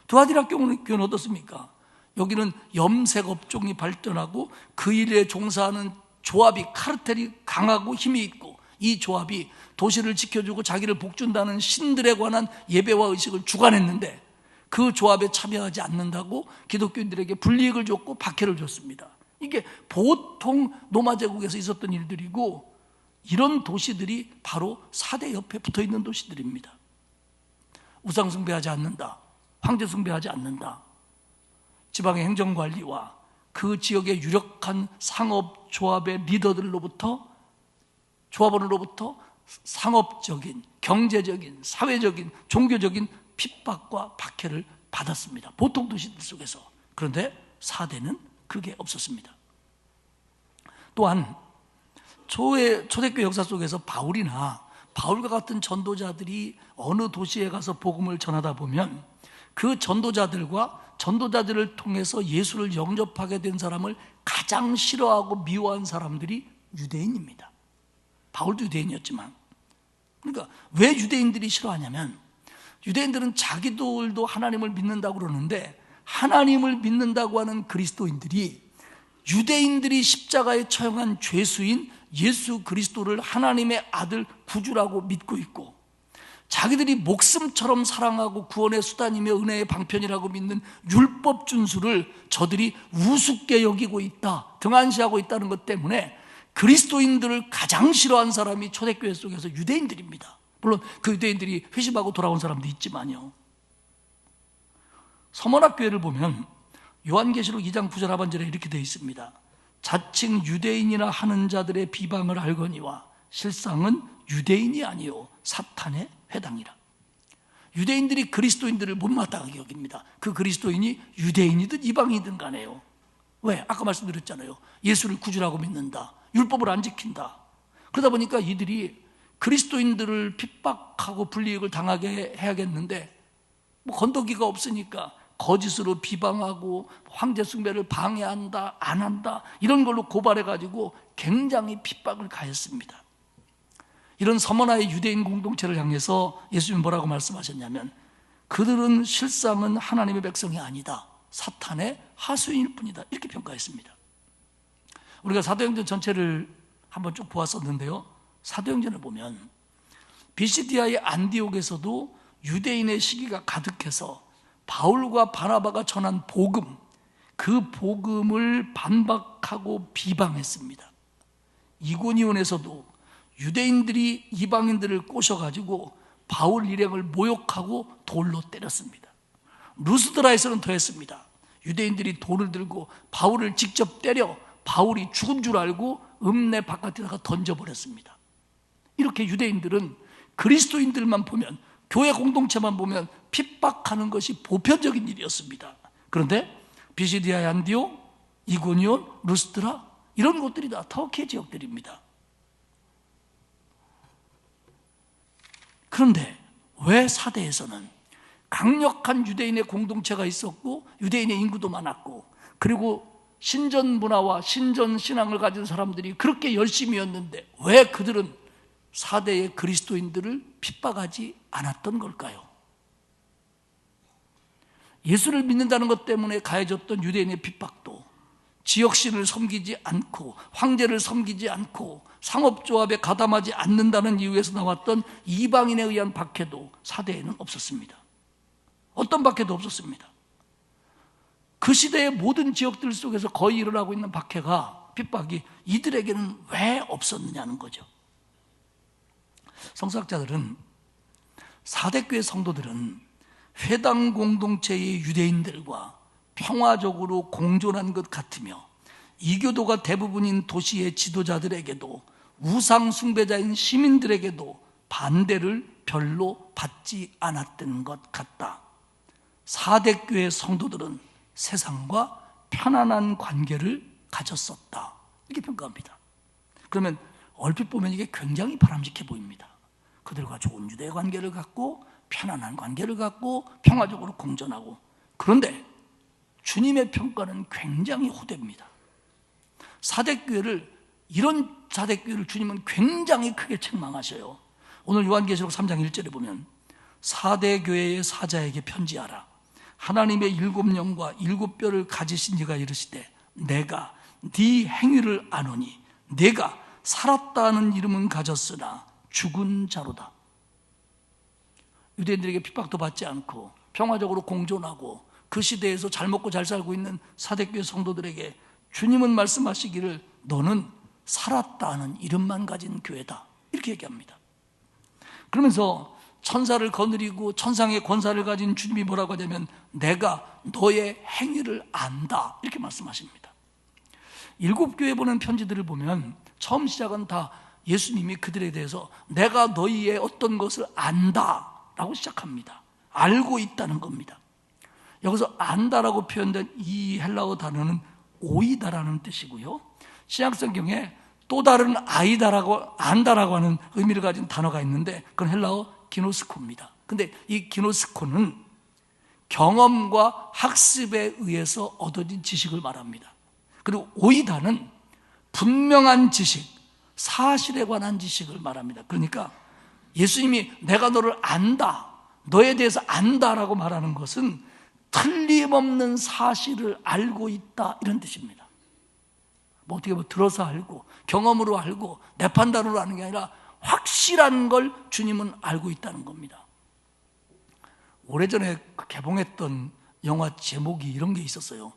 두아디라 교회는 어떻습니까? 여기는 염색 업종이 발전하고 그 일에 종사하는 조합이, 카르텔이 강하고 힘이 있고, 이 조합이 도시를 지켜주고 자기를 복준다는 신들에 관한 예배와 의식을 주관했는데 그 조합에 참여하지 않는다고 기독교인들에게 불이익을 줬고 박해를 줬습니다. 이게 보통 로마 제국에서 있었던 일들이고, 이런 도시들이 바로 4대 옆에 붙어있는 도시들입니다. 우상 숭배하지 않는다, 황제 숭배하지 않는다, 지방의 행정관리와 그 지역의 유력한 상업조합의 리더들로부터, 조합원으로부터 상업적인, 경제적인, 사회적인, 종교적인 핍박과 박해를 받았습니다. 보통 도시들 속에서. 그런데 4대는 그게 없었습니다. 또한 초대교회 역사 속에서 바울이나 바울과 같은 전도자들이 어느 도시에 가서 복음을 전하다 보면 그 전도자들을 통해서 예수를 영접하게 된 사람을 가장 싫어하고 미워한 사람들이 유대인입니다. 바울도 유대인이었지만, 그러니까 왜 유대인들이 싫어하냐면, 유대인들은 자기들도 하나님을 믿는다고 그러는데, 하나님을 믿는다고 하는 그리스도인들이 유대인들이 십자가에 처형한 죄수인 예수 그리스도를 하나님의 아들 구주라고 믿고 있고, 자기들이 목숨처럼 사랑하고 구원의 수단이며 은혜의 방편이라고 믿는 율법 준수를 저들이 우습게 여기고 있다, 등한시하고 있다는 것 때문에 그리스도인들을 가장 싫어한 사람이 초대교회 속에서 유대인들입니다. 물론 그 유대인들이 회심하고 돌아온 사람도 있지만요. 서머나교회를 보면 요한계시록 2장 9절 하반절에 이렇게 되어 있습니다. 자칭 유대인이라 하는 자들의 비방을 알거니와 실상은 유대인이 아니요 사탄의 회당이라. 유대인들이 그리스도인들을 못마땅하게 여깁니다. 그 그리스도인이 유대인이든 이방인이든 간에요. 왜? 아까 말씀드렸잖아요. 예수를 구주라고 믿는다. 율법을 안 지킨다. 그러다 보니까 이들이 그리스도인들을 핍박하고 불이익을 당하게 해야겠는데 뭐 건더기가 없으니까 거짓으로 비방하고 황제 숭배를 방해한다, 안 한다, 이런 걸로 고발해가지고 굉장히 핍박을 가했습니다. 이런 서머나의 유대인 공동체를 향해서 예수님은 뭐라고 말씀하셨냐면, 그들은 실상은 하나님의 백성이 아니다, 사탄의 하수인일 뿐이다, 이렇게 평가했습니다. 우리가 사도행전 전체를 한번 쭉 보았었는데요, 사도행전을 보면 비시디아의 안디옥에서도 유대인의 시기가 가득해서 바울과 바나바가 전한 복음, 그 복음을 반박하고 비방했습니다. 이고니온에서도 유대인들이 이방인들을 꼬셔가지고 바울 일행을 모욕하고 돌로 때렸습니다. 루스드라에서는 더했습니다. 유대인들이 돌을 들고 바울을 직접 때려 바울이 죽은 줄 알고 읍내 바깥에다가 던져버렸습니다. 이렇게 유대인들은 그리스도인들만 보면, 교회 공동체만 보면 핍박하는 것이 보편적인 일이었습니다. 그런데 비시디아의 안디옥, 이고니온, 루스드라, 이런 곳들이 다 터키의 지역들입니다. 그런데 왜 사대에서는 강력한 유대인의 공동체가 있었고 유대인의 인구도 많았고, 그리고 신전 문화와 신전 신앙을 가진 사람들이 그렇게 열심이었는데 왜 그들은 사대의 그리스도인들을 핍박하지 않았던 걸까요? 예수를 믿는다는 것 때문에 가해졌던 유대인의 핍박도 지역신을 섬기지 않고 황제를 섬기지 않고 상업조합에 가담하지 않는다는 이유에서 나왔던 이방인에 의한 박해도 사대에는 없었습니다. 어떤 박해도 없었습니다. 그 시대의 모든 지역들 속에서 거의 일어나고 있는 박해가, 핍박이 이들에게는 왜 없었느냐는 거죠. 성서학자들은 사대교회 성도들은 회당 공동체의 유대인들과 평화적으로 공존한 것 같으며, 이교도가 대부분인 도시의 지도자들에게도 우상 숭배자인 시민들에게도 반대를 별로 받지 않았던 것 같다. 사대교회 성도들은 세상과 편안한 관계를 가졌었다, 이렇게 평가합니다. 그러면 얼핏 보면 이게 굉장히 바람직해 보입니다. 그들과 좋은 유대 관계를 갖고 편안한 관계를 갖고 평화적으로 공존하고, 그런데 주님의 평가는 굉장히 호되입니다. 이런 사대교회를 주님은 굉장히 크게 책망하셔요. 오늘 요한계시록 3장 1절에 보면, 사대교회의 사자에게 편지하라. 하나님의 7영과 7뼈를 가지신 이가 이르시되, 내가 네 행위를 아노니 내가 살았다는 이름은 가졌으나 죽은 자로다. 유대인들에게 핍박도 받지 않고 평화적으로 공존하고 그 시대에서 잘 먹고 잘 살고 있는 사대교회 성도들에게 주님은 말씀하시기를, 너는 살았다는 이름만 가진 교회다, 이렇게 얘기합니다. 그러면서 천사를 거느리고 천상의 권사를 가진 주님이 뭐라고 하냐면, 내가 너의 행위를 안다, 이렇게 말씀하십니다. 7교회 보낸 편지들을 보면 처음 시작은 다 예수님이 그들에 대해서 내가 너희의 어떤 것을 안다 라고 시작합니다. 알고 있다는 겁니다. 여기서 안다라고 표현된 이 헬라어 단어는 오이다라는 뜻이고요, 신약성경에 또 다른 아이다라고, 안다라고 하는 의미를 가진 단어가 있는데 그건 헬라어 기노스코입니다. 근데 이 기노스코는 경험과 학습에 의해서 얻어진 지식을 말합니다. 그리고 오이다는 분명한 지식, 사실에 관한 지식을 말합니다. 그러니까 예수님이 내가 너를 안다, 너에 대해서 안다라고 말하는 것은 틀림없는 사실을 알고 있다, 이런 뜻입니다. 뭐 어떻게 들어서 알고 경험으로 알고 내 판단으로 아는 게 아니라 확실한 걸 주님은 알고 있다는 겁니다. 오래전에 개봉했던 영화 제목이 이런 게 있었어요.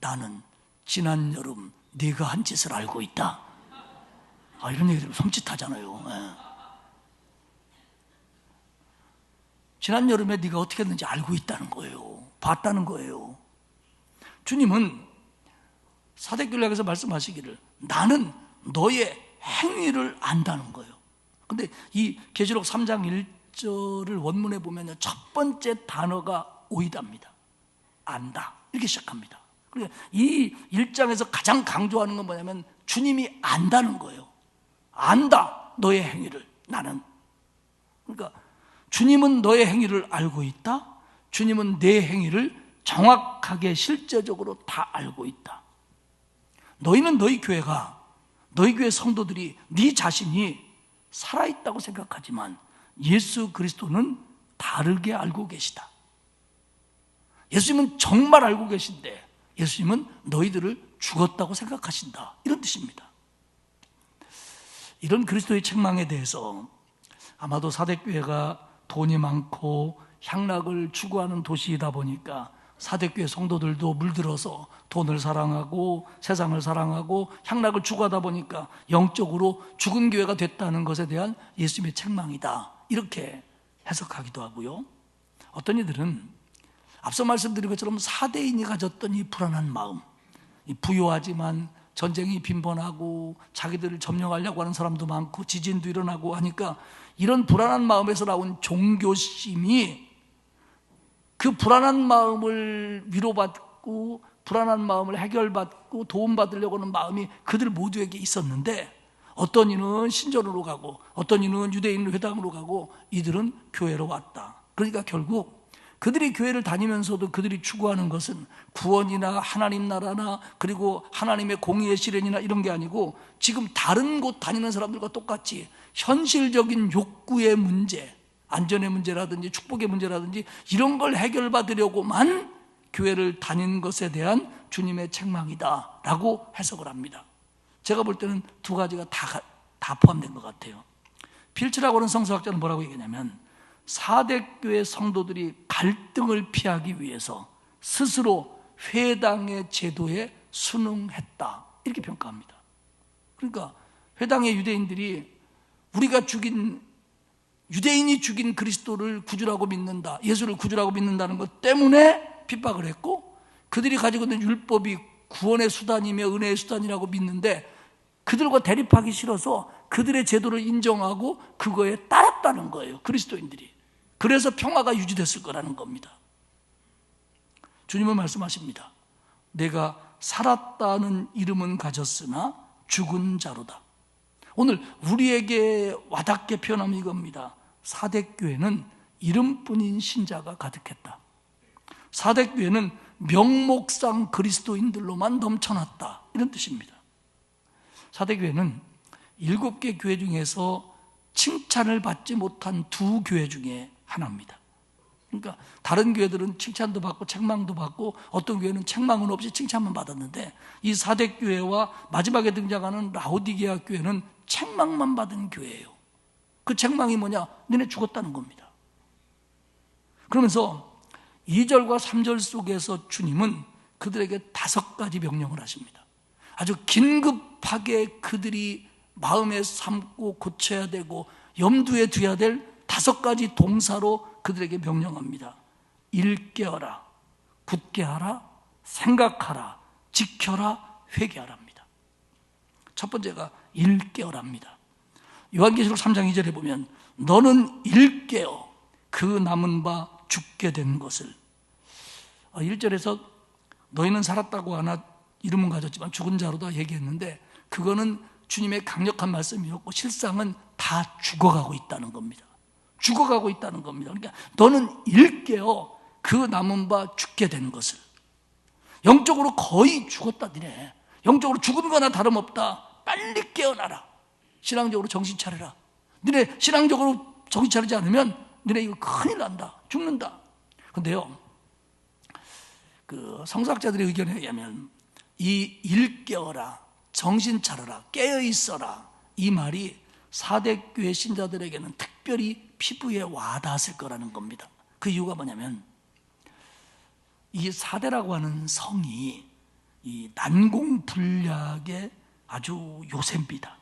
나는 지난 여름 네가 한 짓을 알고 있다. 이런 얘기 들으면 섬찟하잖아요. 예. 지난 여름에 네가 어떻게 했는지 알고 있다는 거예요. 봤다는 거예요. 주님은 사대교회에서 말씀하시기를 나는 너의 행위를 안다는 거예요. 근데 이 계시록 3장 1절을 원문에 보면 첫 번째 단어가 오이다입니다. 안다. 이렇게 시작합니다. 그러니까 이 1장에서 가장 강조하는 건 뭐냐면 주님이 안다는 거예요. 안다. 너의 행위를. 나는. 그러니까 주님은 너의 행위를 알고 있다. 주님은 내 행위를 정확하게 실제적으로 다 알고 있다. 너희는 너희 교회가, 너희 교회 성도들이 네 자신이 살아있다고 생각하지만 예수 그리스도는 다르게 알고 계시다. 예수님은 정말 알고 계신데 예수님은 너희들을 죽었다고 생각하신다. 이런 뜻입니다. 이런 그리스도의 책망에 대해서 아마도 사대교회가 돈이 많고 향락을 추구하는 도시이다 보니까 사대교회 성도들도 물들어서 돈을 사랑하고 세상을 사랑하고 향락을 추구하다 보니까 영적으로 죽은 교회가 됐다는 것에 대한 예수님의 책망이다. 이렇게 해석하기도 하고요. 어떤 이들은 앞서 말씀드린 것처럼 사대인이 가졌던 이 불안한 마음, 이 부유하지만 전쟁이 빈번하고 자기들을 점령하려고 하는 사람도 많고 지진도 일어나고 하니까 이런 불안한 마음에서 나온 종교심이 그 불안한 마음을 위로받고 불안한 마음을 해결받고 도움받으려고 하는 마음이 그들 모두에게 있었는데 어떤 이는 신전으로 가고 어떤 이는 유대인 회당으로 가고 이들은 교회로 왔다. 그러니까 결국 그들이 교회를 다니면서도 그들이 추구하는 것은 구원이나 하나님 나라나 그리고 하나님의 공의의 실현이나 이런 게 아니고 지금 다른 곳 다니는 사람들과 똑같이 현실적인 욕구의 문제, 안전의 문제라든지 축복의 문제라든지 이런 걸 해결받으려고만 교회를 다닌 것에 대한 주님의 책망이다 라고 해석을 합니다. 제가 볼 때는 두 가지가 다 포함된 것 같아요. 필츠라고 하는 성서학자는 뭐라고 얘기하냐면 사대교회 성도들이 갈등을 피하기 위해서 스스로 회당의 제도에 순응했다 이렇게 평가합니다. 그러니까 회당의 유대인들이 우리가 죽인 유대인이 죽인 그리스도를 구주라고 믿는다, 예수를 구주라고 믿는다는 것 때문에 핍박을 했고 그들이 가지고 있는 율법이 구원의 수단이며 은혜의 수단이라고 믿는데 그들과 대립하기 싫어서 그들의 제도를 인정하고 그거에 따랐다는 거예요. 그리스도인들이. 그래서 평화가 유지됐을 거라는 겁니다. 주님은 말씀하십니다. 내가 살았다는 이름은 가졌으나 죽은 자로다. 오늘 우리에게 와닿게 표현하면 이겁니다. 사대교회는 이름뿐인 신자가 가득했다. 사대교회는 명목상 그리스도인들로만 넘쳐났다. 이런 뜻입니다. 사대교회는 7개 교회 중에서 칭찬을 받지 못한 2교회 중에 하나입니다. 그러니까 다른 교회들은 칭찬도 받고 책망도 받고 어떤 교회는 책망은 없이 칭찬만 받았는데 이 사대교회와 마지막에 등장하는 라오디게아 교회는 책망만 받은 교회예요. 그 책망이 뭐냐? 너네 죽었다는 겁니다. 그러면서 2절과 3절 속에서 주님은 그들에게 5가지 명령을 하십니다. 아주 긴급하게 그들이 마음에 삼고 고쳐야 되고 염두에 둬야 될 5가지 동사로 그들에게 명령합니다. 일깨어라, 굳게 하라, 생각하라, 지켜라, 회개하라 합니다. 첫 번째가 일깨어랍니다. 요한계시록 3장 2절에 보면 너는 일깨어 그 남은 바 죽게 된 것을. 1절에서 너희는 살았다고 하나 이름은 가졌지만 죽은 자로다 얘기했는데 그거는 주님의 강력한 말씀이었고 실상은 다 죽어가고 있다는 겁니다. 죽어가고 있다는 겁니다. 그러니까 너는 일깨어 그 남은 바 죽게 된 것을. 영적으로 거의 죽었다 니네. 영적으로 죽은 거나 다름없다. 빨리 깨어나라. 신앙적으로 정신 차려라. 니네 신앙적으로 정신 차리지 않으면 니네 이거 큰일 난다. 죽는다. 근데요, 그 성서학자들의 의견에 의하면 이 일깨어라, 정신 차려라, 깨어 있어라 이 말이 사대교회 신자들에게는 특별히 피부에 와닿았을 거라는 겁니다. 그 이유가 뭐냐면 이 사대라고 하는 성이 이 난공불락의 아주 요새입니다.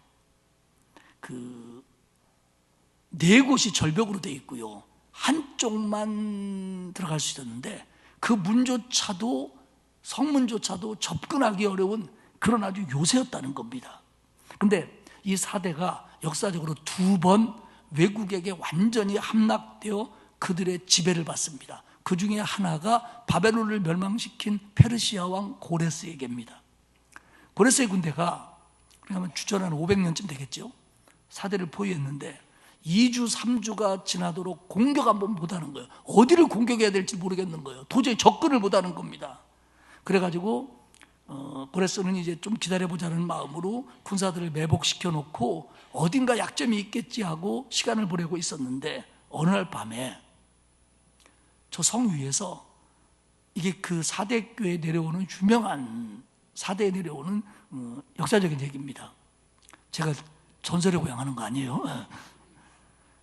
네 곳이 절벽으로 되어 있고요. 한쪽만 들어갈 수 있었는데 그 문조차도 성문조차도 접근하기 어려운 그런 아주 요새였다는 겁니다. 근데 이 4대가 역사적으로 2번 외국에게 완전히 함락되어 그들의 지배를 받습니다. 그 중에 하나가 바벨론을 멸망시킨 페르시아 왕 고레스에게입니다. 고레스의 군대가 그러면 주전 한 500년쯤 되겠죠. 4대를 포위했는데 2주 3주가 지나도록 공격 한번 못하는 거예요. 어디를 공격해야 될지 모르겠는 거예요. 도저히 접근을 못하는 겁니다. 그래가지고 고레스는 이제 좀 기다려보자는 마음으로 군사들을 매복시켜 놓고 어딘가 약점이 있겠지 하고 시간을 보내고 있었는데 어느 날 밤에 저 성 위에서 이게 그 4대 교회에 내려오는 유명한 4대에 내려오는 역사적인 얘기입니다. 제가 전설에 고양하는 거 아니에요?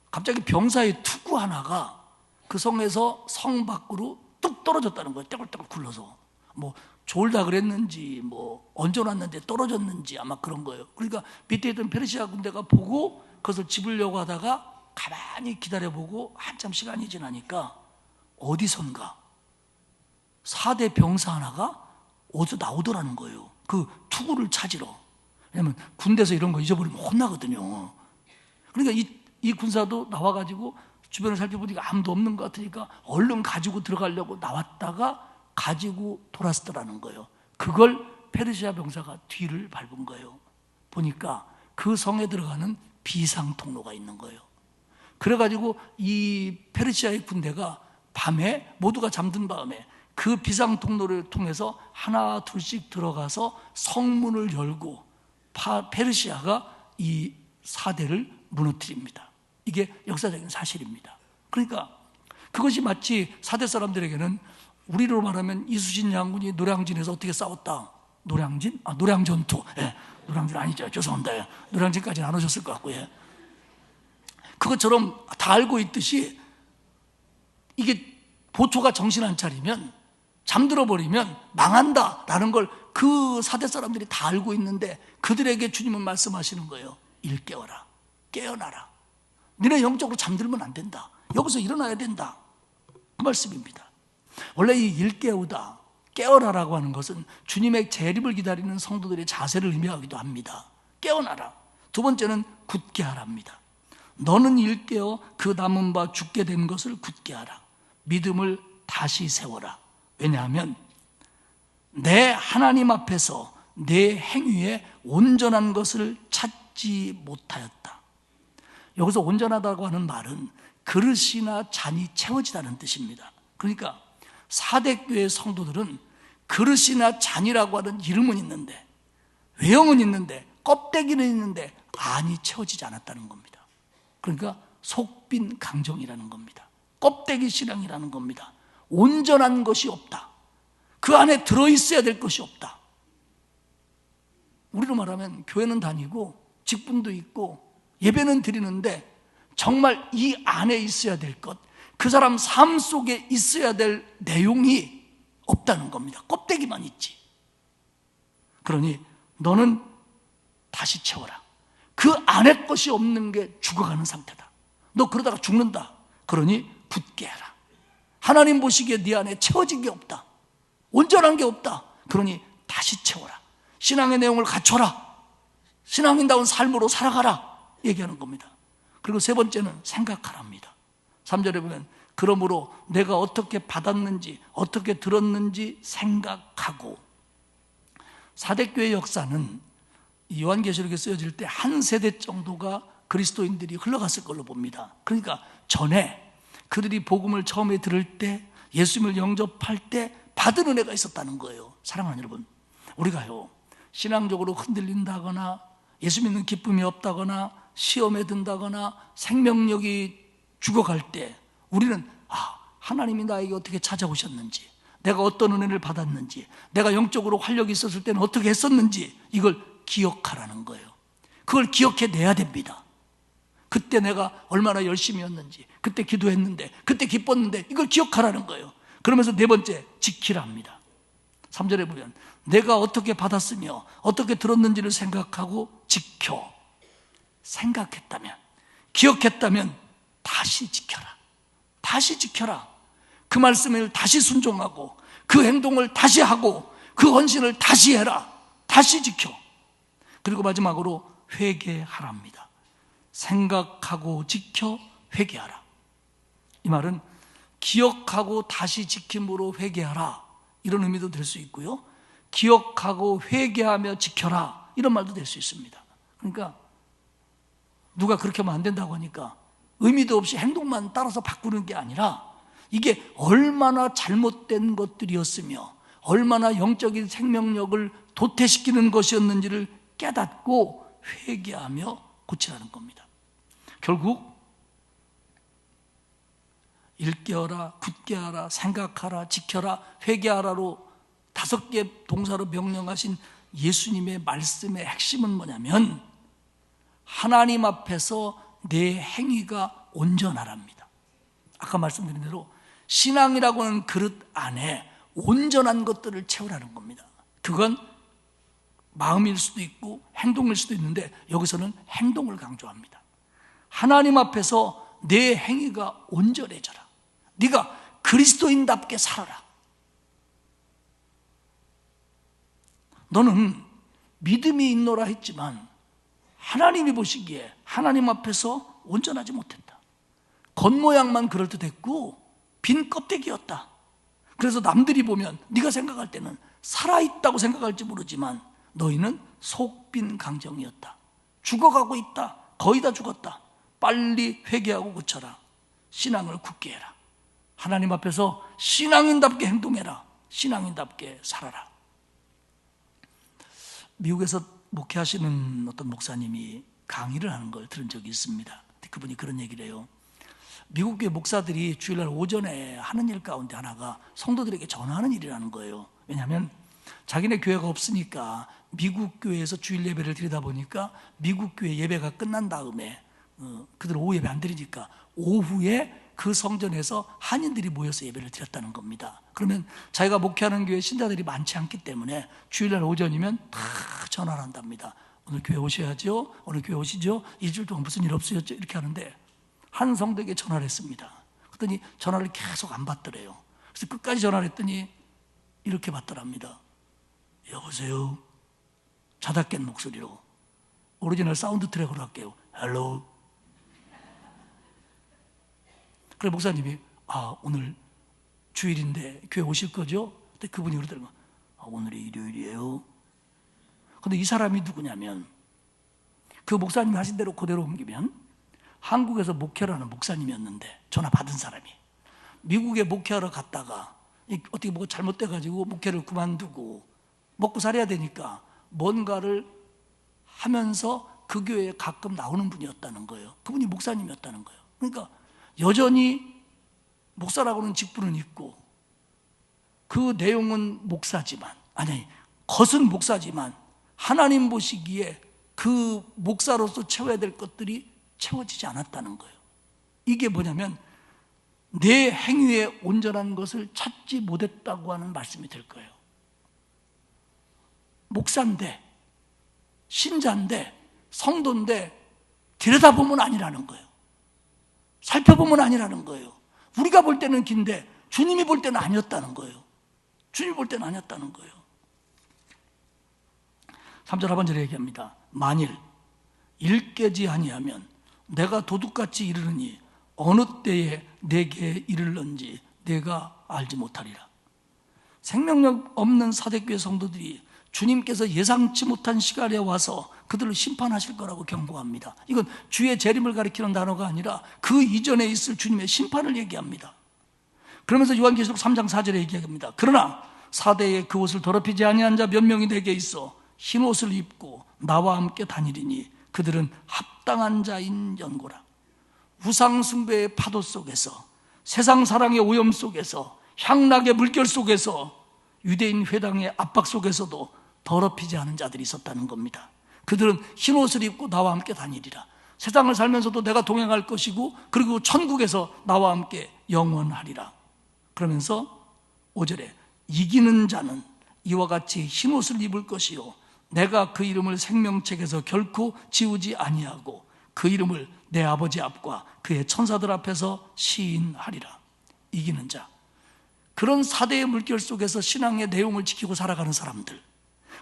갑자기 병사의 투구 하나가 그 성에서 성 밖으로 뚝 떨어졌다는 거예요. 떼굴떼굴 굴러서 뭐 졸다 그랬는지 뭐 얹어놨는데 떨어졌는지 아마 그런 거예요. 그러니까 밑에 있던 페르시아 군대가 보고 그것을 집으려고 하다가 가만히 기다려보고 한참 시간이 지나니까 어디선가 4대 병사 하나가 어디서 나오더라는 거예요. 그 투구를 찾으러. 왜냐면 군대에서 이런 거 잊어버리면 혼나거든요. 그러니까 이 군사도 나와가지고 주변을 살펴보니까 아무도 없는 것 같으니까 얼른 가지고 들어가려고 나왔다가 가지고 돌았더라는 거예요. 그걸 페르시아 병사가 뒤를 밟은 거예요. 보니까 그 성에 들어가는 비상 통로가 있는 거예요. 그래가지고 이 페르시아의 군대가 밤에 모두가 잠든 밤에 그 비상 통로를 통해서 하나 둘씩 들어가서 성문을 열고 페르시아가 이 4대를 무너뜨립니다. 이게 역사적인 사실입니다. 그러니까 그것이 마치 4대 사람들에게는 우리로 말하면 이순신 장군이 노량진에서 어떻게 싸웠다. 노량진? 노량전투. 예. 노량진 아니죠. 죄송합니다. 예. 노량진까지는 안 오셨을 것 같고. 예. 그것처럼 다 알고 있듯이 이게 보초가 정신 안 차리면 잠들어 버리면 망한다라는 걸 그 4대 사람들이 다 알고 있는데 그들에게 주님은 말씀하시는 거예요. 일깨워라. 깨어나라. 너네 영적으로 잠들면 안 된다. 여기서 일어나야 된다. 그 말씀입니다. 원래 이 일깨우다, 깨어나라고 하는 것은 주님의 재림을 기다리는 성도들의 자세를 의미하기도 합니다. 깨어나라. 두 번째는 굳게 하랍니다. 너는 일깨어 그 남은 바 죽게 된 것을 굳게 하라. 믿음을 다시 세워라. 왜냐하면 내 하나님 앞에서 내 행위에 온전한 것을 찾지 못하였다. 여기서 온전하다고 하는 말은 그릇이나 잔이 채워지다는 뜻입니다. 그러니까 4대 교회 성도들은 그릇이나 잔이라고 하는 이름은 있는데 외형은 있는데 껍데기는 있는데 안이 채워지지 않았다는 겁니다. 그러니까 속빈 강정이라는 겁니다. 껍데기 신앙이라는 겁니다. 온전한 것이 없다. 그 안에 들어있어야 될 것이 없다. 우리로 말하면 교회는 다니고 직분도 있고 예배는 드리는데 정말 이 안에 있어야 될 것, 그 사람 삶 속에 있어야 될 내용이 없다는 겁니다. 껍데기만 있지. 그러니 너는 다시 채워라. 그 안에 것이 없는 게 죽어가는 상태다. 너 그러다가 죽는다. 그러니 굳게 해라. 하나님 보시기에 네 안에 채워진 게 없다. 온전한 게 없다. 그러니 다시 채워라. 신앙의 내용을 갖춰라. 신앙인다운 삶으로 살아가라. 얘기하는 겁니다. 그리고 세 번째는 생각하랍니다. 3절에 보면 그러므로 내가 어떻게 받았는지 어떻게 들었는지 생각하고. 4대 교회 역사는 요한계시록에 쓰여질 때 한 세대 정도가 그리스도인들이 흘러갔을 걸로 봅니다. 그러니까 전에 그들이 복음을 처음에 들을 때 예수님을 영접할 때 받은 은혜가 있었다는 거예요. 사랑하는 여러분, 우리가요 신앙적으로 흔들린다거나 예수 믿는 기쁨이 없다거나 시험에 든다거나 생명력이 죽어갈 때 우리는 하나님이 나에게 어떻게 찾아오셨는지, 내가 어떤 은혜를 받았는지, 내가 영적으로 활력이 있었을 때는 어떻게 했었는지 이걸 기억하라는 거예요. 그걸 기억해내야 됩니다. 그때 내가 얼마나 열심히 했는지, 그때 기도했는데, 그때 기뻤는데 이걸 기억하라는 거예요. 그러면서 네 번째, 지키라 합니다. 3절에 보면 내가 어떻게 받았으며 어떻게 들었는지를 생각하고 지켜. 생각했다면, 기억했다면 다시 지켜라. 다시 지켜라. 그 말씀을 다시 순종하고 그 행동을 다시 하고 그 헌신을 다시 해라. 다시 지켜. 그리고 마지막으로 회개하랍니다. 생각하고 지켜 회개하라. 이 말은 기억하고 다시 지킴으로 회개하라, 이런 의미도 될 수 있고요, 기억하고 회개하며 지켜라, 이런 말도 될 수 있습니다. 그러니까 누가 그렇게 하면 안 된다고 하니까 의미도 없이 행동만 따라서 바꾸는 게 아니라 이게 얼마나 잘못된 것들이었으며 얼마나 영적인 생명력을 도태시키는 것이었는지를 깨닫고 회개하며 고치라는 겁니다. 결국 읽게 하라, 굳게 하라, 생각하라, 지켜라, 회개하라로 5개 동사로 명령하신 예수님의 말씀의 핵심은 뭐냐면 하나님 앞에서 내 행위가 온전하랍니다. 아까 말씀드린 대로 신앙이라고 하는 그릇 안에 온전한 것들을 채우라는 겁니다. 그건 마음일 수도 있고 행동일 수도 있는데 여기서는 행동을 강조합니다. 하나님 앞에서 내 행위가 온전해져라. 네가 그리스도인답게 살아라. 너는 믿음이 있노라 했지만 하나님이 보시기에 하나님 앞에서 온전하지 못했다. 겉모양만 그럴듯했고 빈 껍데기였다. 그래서 남들이 보면 네가 생각할 때는 살아있다고 생각할지 모르지만 너희는 속빈 강정이었다. 죽어가고 있다. 거의 다 죽었다. 빨리 회개하고 고쳐라. 신앙을 굳게 해라. 하나님 앞에서 신앙인답게 행동해라. 신앙인답게 살아라. 미국에서 목회하시는 어떤 목사님이 강의를 하는 걸 들은 적이 있습니다. 그분이 그런 얘기를 해요. 미국 교회 목사들이 주일날 오전에 하는 일 가운데 하나가 성도들에게 전하는 일이라는 거예요. 왜냐하면 자기네 교회가 없으니까 미국 교회에서 주일 예배를 드리다 보니까 미국 교회 예배가 끝난 다음에 그들 오후 예배 안 드리니까 오후에 그 성전에서 한인들이 모여서 예배를 드렸다는 겁니다. 그러면 자기가 목회하는 교회 신자들이 많지 않기 때문에 주일날 오전이면 다 전화를 한답니다. 오늘 교회 오셔야죠. 오늘 교회 오시죠. 일주일 동안 무슨 일 없으셨죠? 이렇게 하는데 한 성도에게 전화를 했습니다. 그랬더니 전화를 계속 안 받더래요. 그래서 끝까지 전화를 했더니 이렇게 받더랍니다. 여보세요? 자다 깬 목소리로 오리지널 사운드 트랙으로 할게요. 헬로. 그래 목사님이 오늘 주일인데 교회 오실 거죠? 근데 그분이 그러더라고요. 오늘이 일요일이에요. 근데 이 사람이 누구냐면 그 목사님이 하신 대로 그대로 옮기면 한국에서 목회를 하는 목사님이었는데 전화 받은 사람이 미국에 목회하러 갔다가 어떻게 뭐가 잘못돼가지고 목회를 그만두고 먹고 살아야 되니까 뭔가를 하면서 그 교회에 가끔 나오는 분이었다는 거예요. 그분이 목사님이었다는 거예요. 그러니까 여전히 목사라고는 직분은 있고 그 내용은 목사지만 겉은 목사지만 하나님 보시기에 그 목사로서 채워야 될 것들이 채워지지 않았다는 거예요. 이게 뭐냐면 내 행위에 온전한 것을 찾지 못했다고 하는 말씀이 될 거예요. 목사인데 신자인데 성도인데 들여다보면 아니라는 거예요. 살펴보면 아니라는 거예요. 우리가 볼 때는 긴데 주님이 볼 때는 아니었다는 거예요. 주님이 볼 때는 아니었다는 거예요. 3절 하반절에 얘기합니다. 만일 일깨지 아니하면 내가 도둑같이 이르르니 어느 때에 내게 이르렀는지 내가 알지 못하리라. 생명력 없는 사대교회 성도들이 주님께서 예상치 못한 시간에 와서 그들을 심판하실 거라고 경고합니다. 이건 주의 재림을 가리키는 단어가 아니라 그 이전에 있을 주님의 심판을 얘기합니다. 그러면서 요한계시록 3장 4절에 얘기합니다. 그러나 사대에 그 옷을 더럽히지 아니한 자 몇 명이 내게 있어 흰 옷을 입고 나와 함께 다니리니 그들은 합당한 자인 연고라. 우상 숭배의 파도 속에서 세상 사랑의 오염 속에서 향락의 물결 속에서 유대인 회당의 압박 속에서도 더럽히지 않은 자들이 있었다는 겁니다. 그들은 흰 옷을 입고 나와 함께 다니리라. 세상을 살면서도 내가 동행할 것이고 그리고 천국에서 나와 함께 영원하리라. 그러면서 5절에 이기는 자는 이와 같이 흰 옷을 입을 것이요 내가 그 이름을 생명책에서 결코 지우지 아니하고 그 이름을 내 아버지 앞과 그의 천사들 앞에서 시인하리라. 이기는 자. 그런 사대의 물결 속에서 신앙의 내용을 지키고 살아가는 사람들,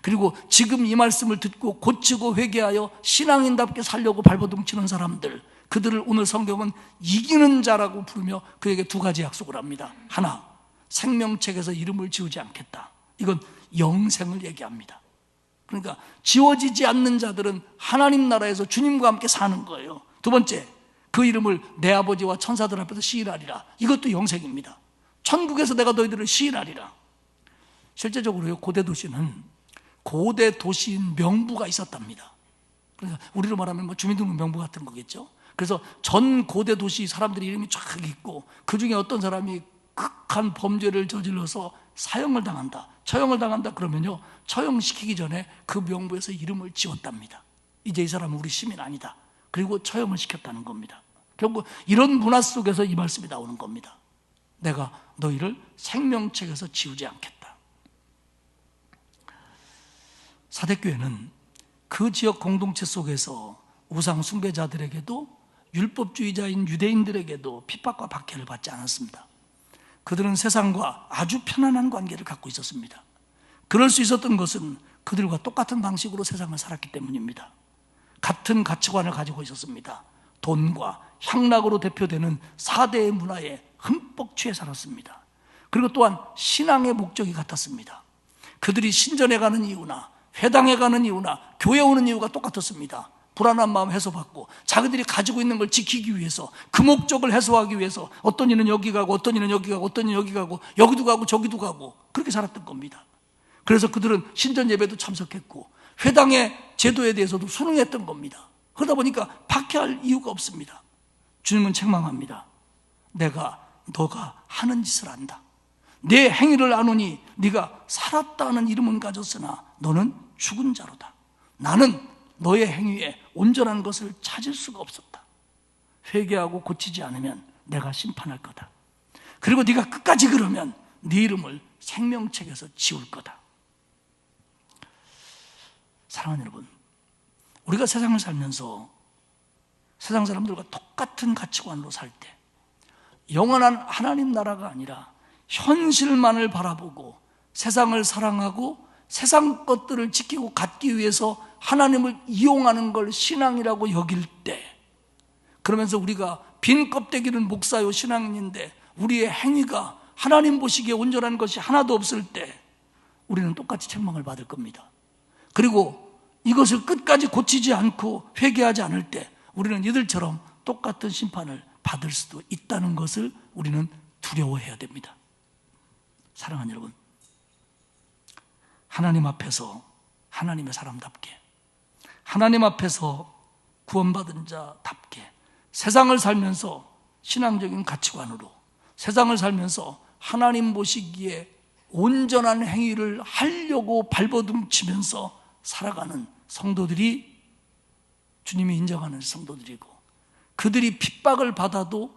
그리고 지금 이 말씀을 듣고 고치고 회개하여 신앙인답게 살려고 발버둥치는 사람들, 그들을 오늘 성경은 이기는 자라고 부르며 그에게 두 가지 약속을 합니다. 하나, 생명책에서 이름을 지우지 않겠다. 이건 영생을 얘기합니다. 그러니까 지워지지 않는 자들은 하나님 나라에서 주님과 함께 사는 거예요. 두 번째, 그 이름을 내 아버지와 천사들 앞에서 시인하리라. 이것도 영생입니다. 천국에서 내가 너희들을 시인하리라. 실제적으로요, 고대 도시는 고대 도시인 명부가 있었답니다. 그러니까 우리로 말하면 뭐 주민등록 명부 같은 거겠죠. 그래서 전 고대 도시 사람들이 이름이 쫙 있고, 그 중에 어떤 사람이 극한 범죄를 저질러서 사형을 당한다, 처형을 당한다 그러면요, 처형시키기 전에 그 명부에서 이름을 지웠답니다. 이제 이 사람은 우리 시민 아니다. 그리고 처형을 시켰다는 겁니다. 결국 이런 문화 속에서 이 말씀이 나오는 겁니다. 내가 너희를 생명책에서 지우지 않겠다. 사대교회는 그 지역 공동체 속에서 우상 숭배자들에게도 율법주의자인 유대인들에게도 핍박과 박해를 받지 않았습니다. 그들은 세상과 아주 편안한 관계를 갖고 있었습니다. 그럴 수 있었던 것은 그들과 똑같은 방식으로 세상을 살았기 때문입니다. 같은 가치관을 가지고 있었습니다. 돈과 향락으로 대표되는 4대의 문화에 흠뻑 취해 살았습니다. 그리고 또한 신앙의 목적이 같았습니다. 그들이 신전에 가는 이유나 회당에 가는 이유나 교회 오는 이유가 똑같았습니다. 불안한 마음 해소받고 자기들이 가지고 있는 걸 지키기 위해서, 그 목적을 해소하기 위해서 어떤 이는 여기 가고 어떤 이는 여기 가고 어떤 이는 여기 가고 여기도 가고 저기도 가고 그렇게 살았던 겁니다. 그래서 그들은 신전 예배도 참석했고 회당의 제도에 대해서도 순응했던 겁니다. 그러다 보니까 박해할 이유가 없습니다. 주님은 책망합니다. 너가 하는 짓을 안다. 내 행위를 아노니 네가 살았다는 이름은 가졌으나 너는 죽은 자로다. 나는 너의 행위에 온전한 것을 찾을 수가 없었다. 회개하고 고치지 않으면 내가 심판할 거다. 그리고 네가 끝까지 그러면 네 이름을 생명책에서 지울 거다. 사랑하는 여러분, 우리가 세상을 살면서 세상 사람들과 똑같은 가치관으로 살 때 영원한 하나님 나라가 아니라 현실만을 바라보고 세상을 사랑하고 세상 것들을 지키고 갖기 위해서 하나님을 이용하는 걸 신앙이라고 여길 때, 그러면서 우리가 빈 껍데기는 목사요 신앙인인데 우리의 행위가 하나님 보시기에 온전한 것이 하나도 없을 때 우리는 똑같이 책망을 받을 겁니다. 그리고 이것을 끝까지 고치지 않고 회개하지 않을 때 우리는 이들처럼 똑같은 심판을 받을 수도 있다는 것을 우리는 두려워해야 됩니다. 사랑하는 여러분, 하나님 앞에서 하나님의 사람답게, 하나님 앞에서 구원받은 자답게 세상을 살면서 신앙적인 가치관으로 세상을 살면서 하나님 보시기에 온전한 행위를 하려고 발버둥치면서 살아가는 성도들이 주님이 인정하는 성도들이고, 그들이 핍박을 받아도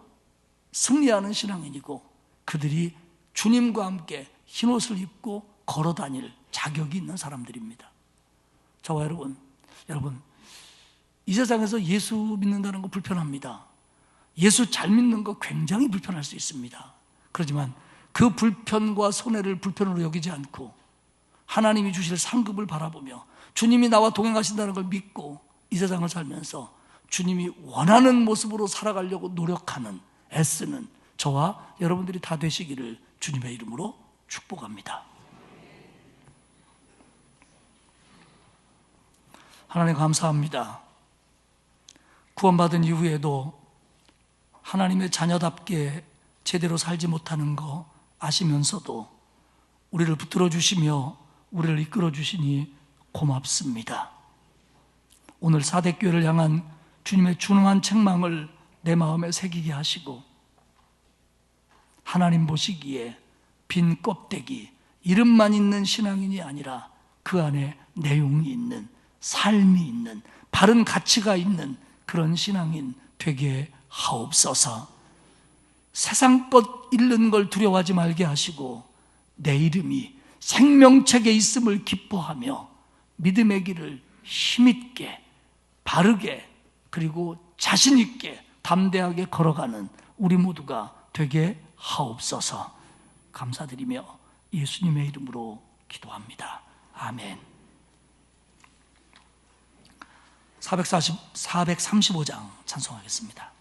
승리하는 신앙인이고, 그들이 주님과 함께 흰옷을 입고 걸어 다닐 자격이 있는 사람들입니다. 저와 여러분, 이 세상에서 예수 믿는다는 거 불편합니다. 예수 잘 믿는 거 굉장히 불편할 수 있습니다. 그렇지만 그 불편과 손해를 불편으로 여기지 않고 하나님이 주실 상급을 바라보며 주님이 나와 동행하신다는 걸 믿고 이 세상을 살면서 주님이 원하는 모습으로 살아가려고 노력하는, 애쓰는 저와 여러분들이 다 되시기를 주님의 이름으로 축복합니다. 하나님 감사합니다. 구원받은 이후에도 하나님의 자녀답게 제대로 살지 못하는 거 아시면서도 우리를 붙들어 주시며 우리를 이끌어 주시니 고맙습니다. 오늘 사대교회를 향한 주님의 준엄한 책망을 내 마음에 새기게 하시고, 하나님 보시기에 빈 껍데기, 이름만 있는 신앙인이 아니라 그 안에 내용이 있는, 삶이 있는, 바른 가치가 있는 그런 신앙인 되게 하옵소서. 세상 것 잃는 걸 두려워하지 말게 하시고 내 이름이 생명책에 있음을 기뻐하며 믿음의 길을 힘있게 바르게 그리고 자신 있게 담대하게 걸어가는 우리 모두가 되게 하옵소서. 감사드리며 예수님의 이름으로 기도합니다. 아멘. 435장 찬송하겠습니다.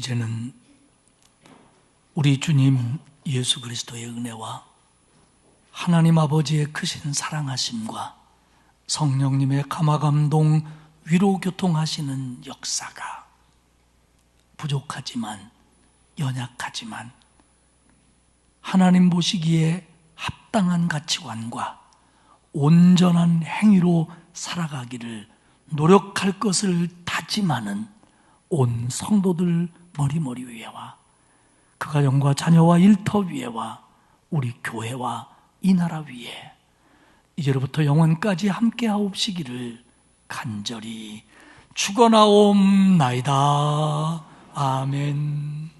이제는 우리 주님 예수 그리스도의 은혜와 하나님 아버지의 크신 사랑하심과 성령님의 감화감동 위로교통하시는 역사가 부족하지만 연약하지만 하나님 보시기에 합당한 가치관과 온전한 행위로 살아가기를 노력할 것을 다짐하는 온 성도들 머리머리 위에와 그 가정과 자녀와 일터 위에와 우리 교회와 이 나라 위에 이제로부터 영원까지 함께 하옵시기를 간절히 축원하옵나이다. 아멘.